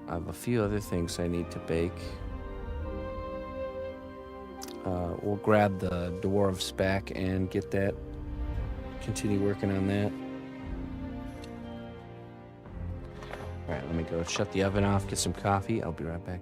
I have a few other things I need to bake. We'll grab the dwarves back and get that. Continue working on that. All right, let me go shut the oven off, get some coffee. I'll be right back.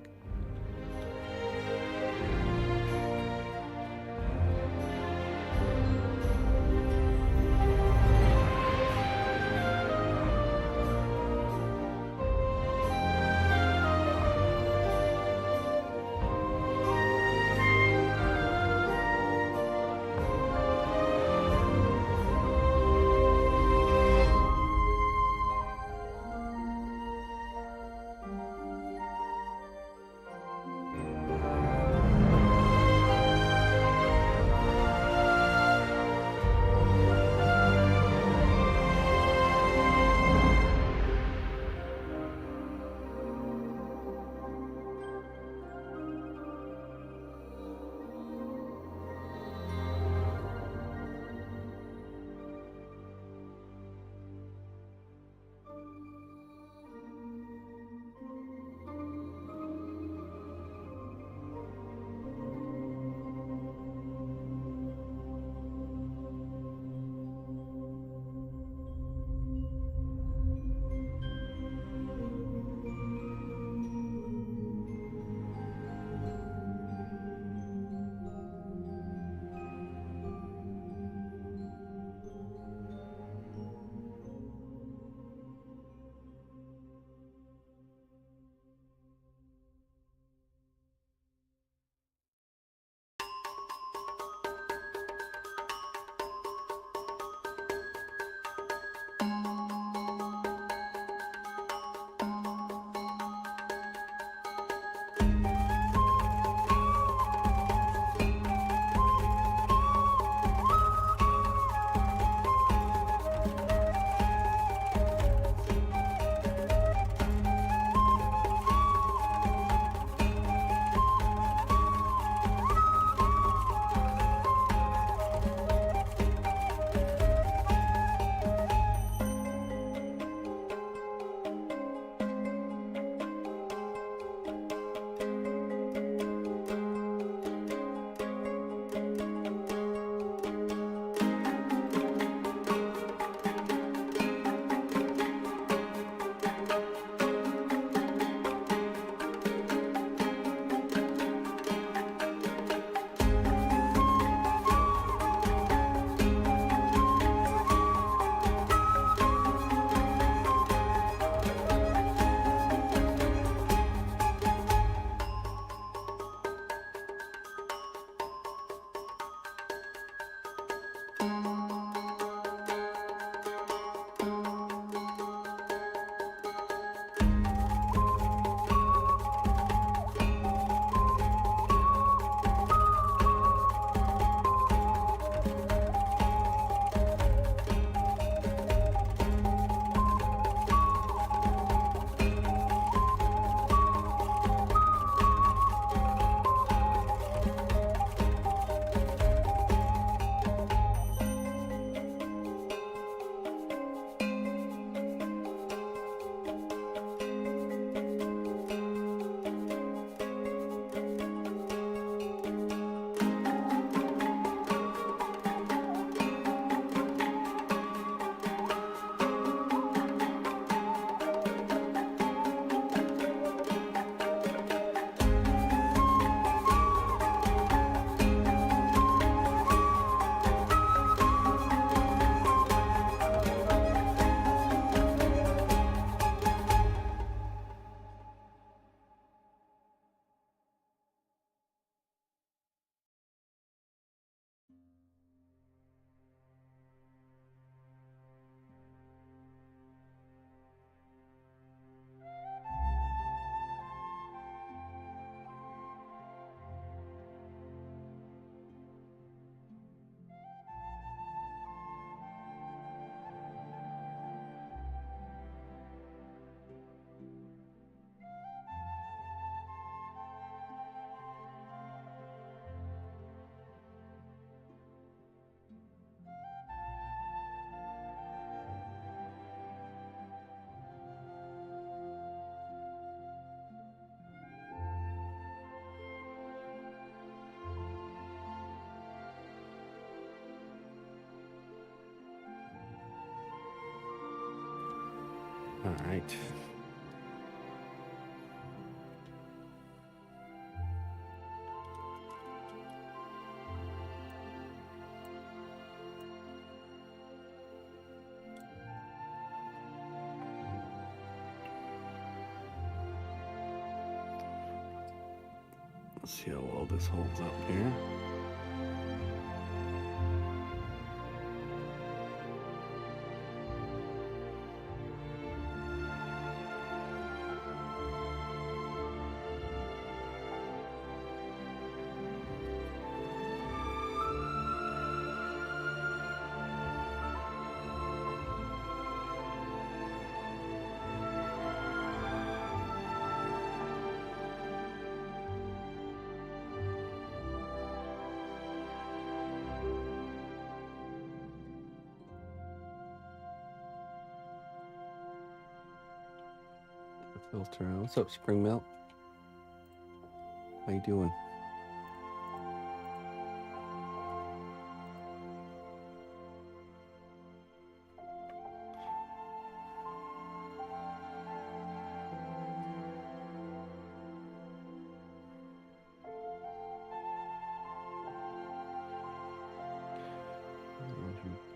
All right. Let's see how well this holds up here. Filter. What's up, Spring Milk? How you doing?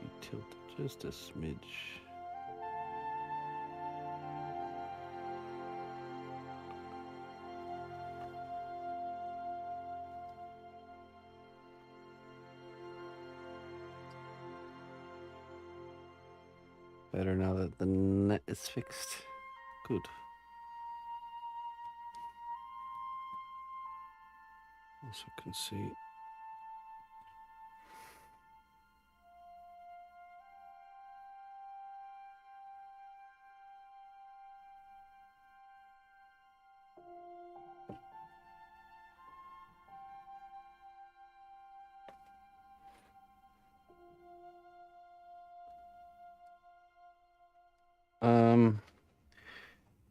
Be tilted just a smidge. Better now that the net is fixed. Good. Also can see.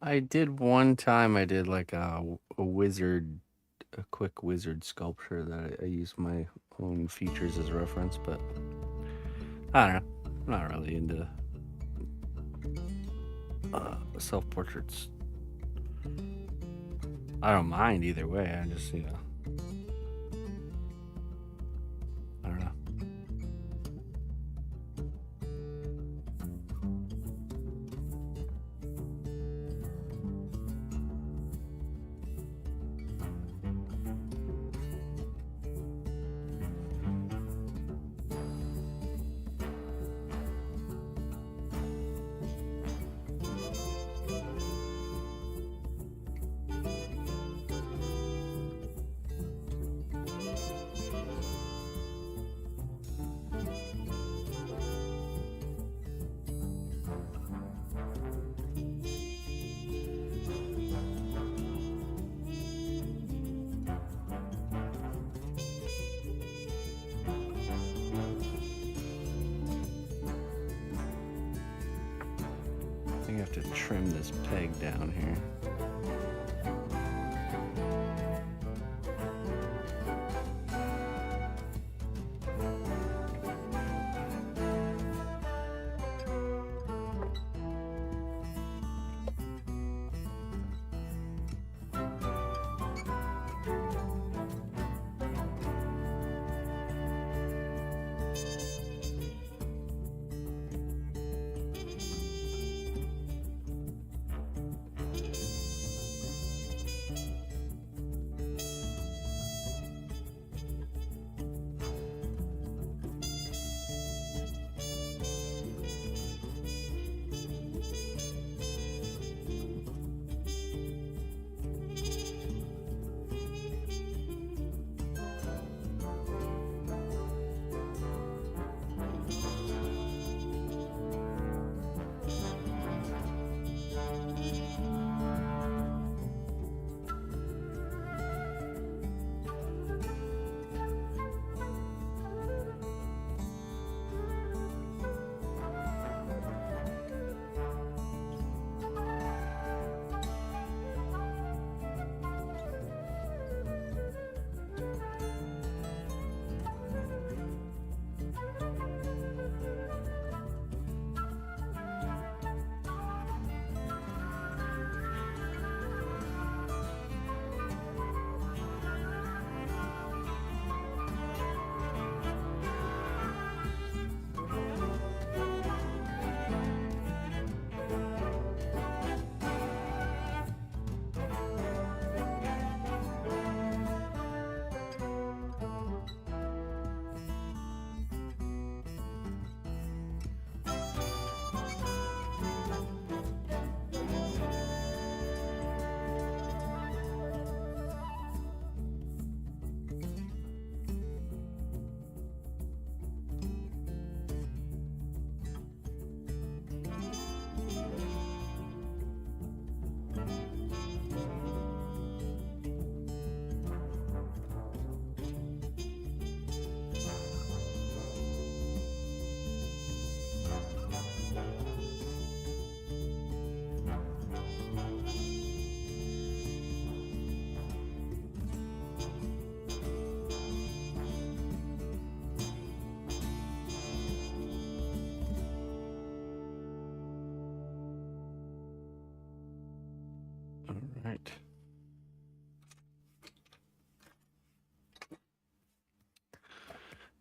I did one time. I did like a quick wizard sculpture that I used my own features as a reference, but I don't know. I'm not really into self-portraits. I don't mind either way. I just, I don't know. I have to trim this peg down here.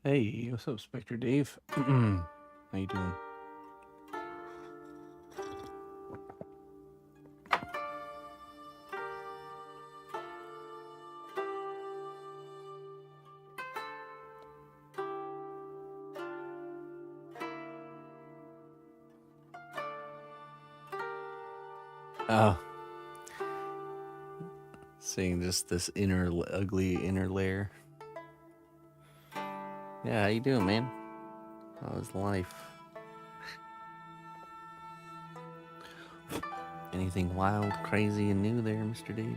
Hey, what's up, Spectre Dave? How you doing? Oh, seeing just this ugly inner layer. Yeah, how you doing, man? How's life? Anything wild, crazy, and new there, Mr. Dave?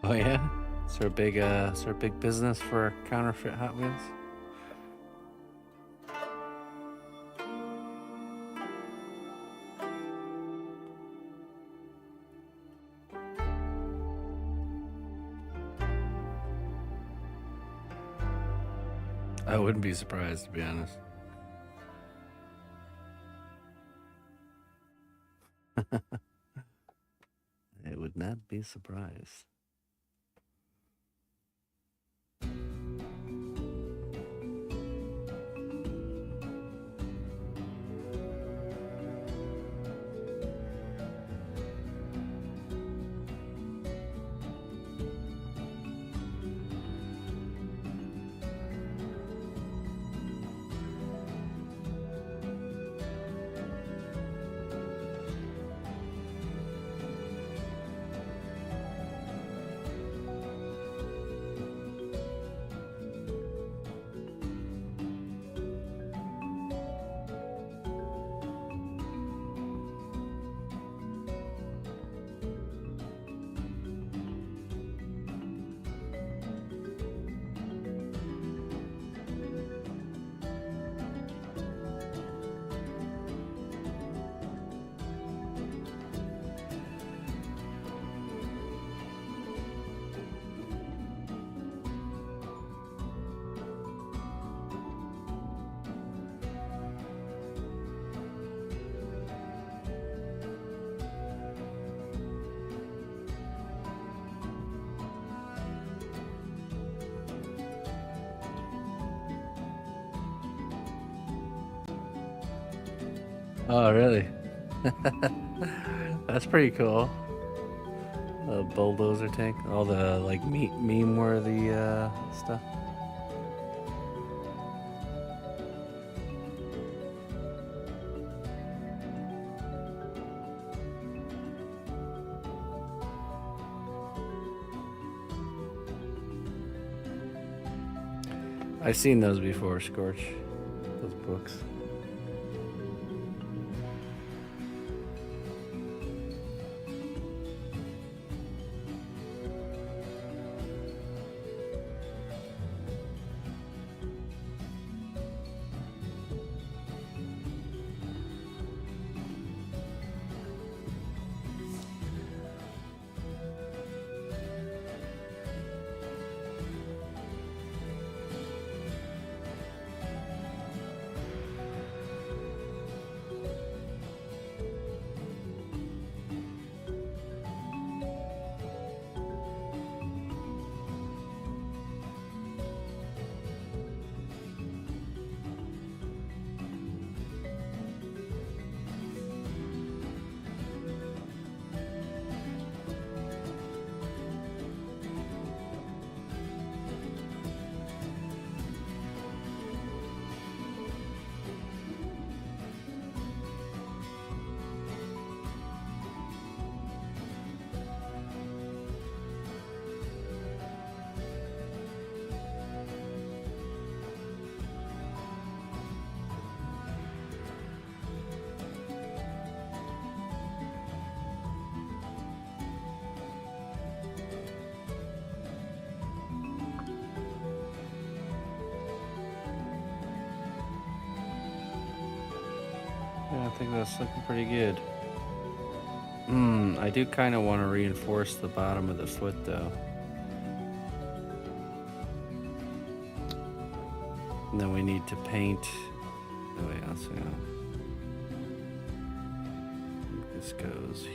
Oh yeah, is there a big business for counterfeit Hot Wheels? I wouldn't be surprised, to be honest. I would not be surprised. Oh, really? That's pretty cool. The bulldozer tank, all the like meme-worthy stuff. I've seen those before, Scorch. Those books. think that's looking pretty good. I do kind of want to reinforce the bottom of the foot though. And then we need to paint. Oh wait, let's see how this goes.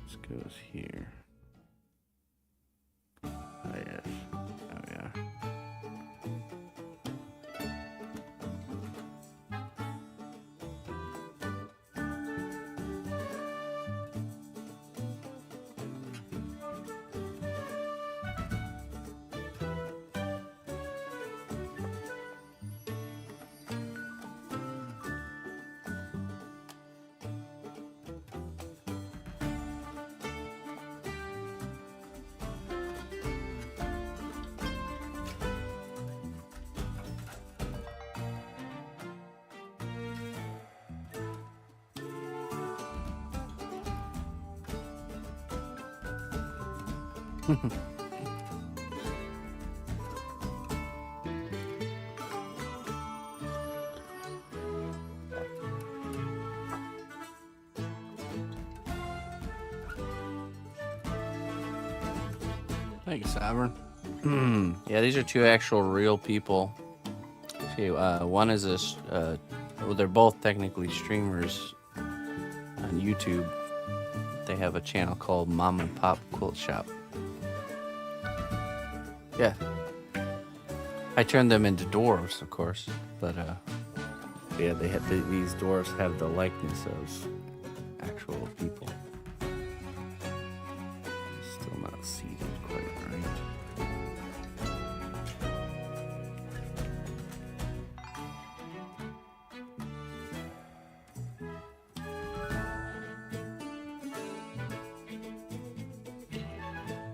This goes here. Oh yes. Oh yeah. Thank you, Sovereign. Yeah, these are two actual real people. See, one is well, they're both technically streamers on YouTube. They have a channel called Mom and Pop Quilt Shop. Yeah. I turned them into dwarves, of course, but yeah, they have these dwarves have the likeness of actual people. Still not seated quite right.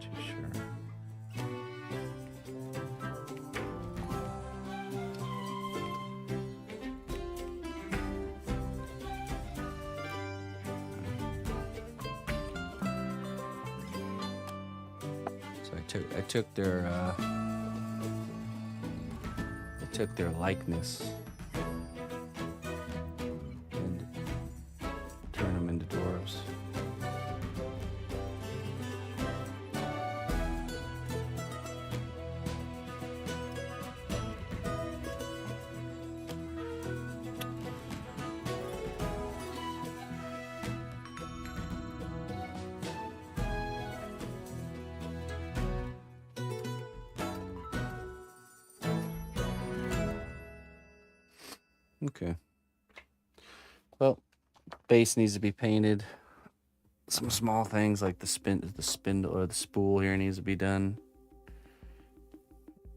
Too sure. I took their likeness and turned them into dwarves. Okay. Well, base needs to be painted. Some small things like the spindle or the spool here needs to be done.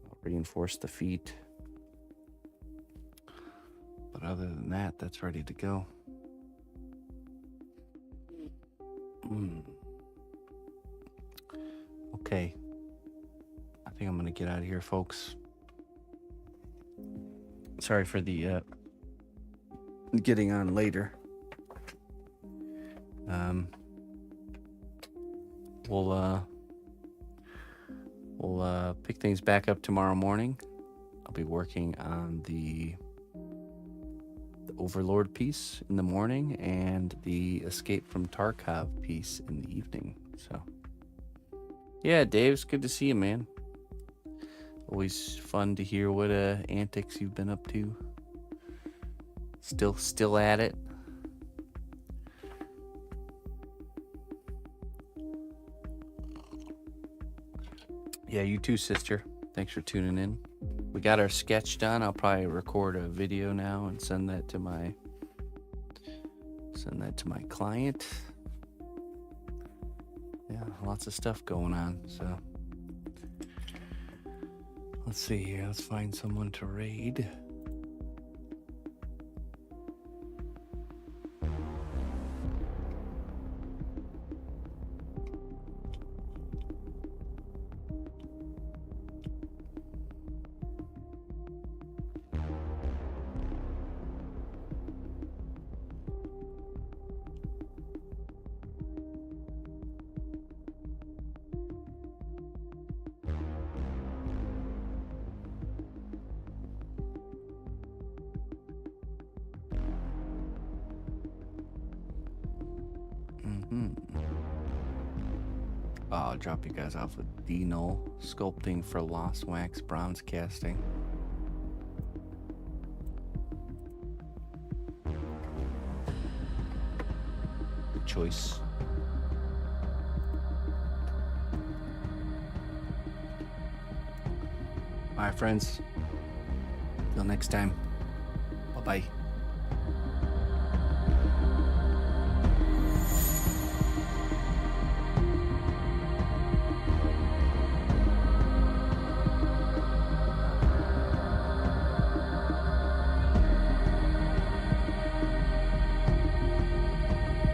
I'll reinforce the feet. But other than that, that's ready to go. Okay. I think I'm gonna get out of here, folks. Sorry for the getting on later. We'll pick things back up tomorrow morning. I'll be working on the Overlord piece in the morning and the Escape from Tarkov piece in the evening. So, yeah, Dave, it's good to see you, man. Always fun to hear what antics you've been up to. Still at it. Yeah, you too, sister. Thanks for tuning in. We got our sketch done. I'll probably record a video now and send that to my client. Yeah, lots of stuff going on, so let's see here. Let's find someone to raid. I'll drop you guys off with Dino sculpting for Lost Wax bronze casting. Good choice. All right, friends. Till next time. Bye bye.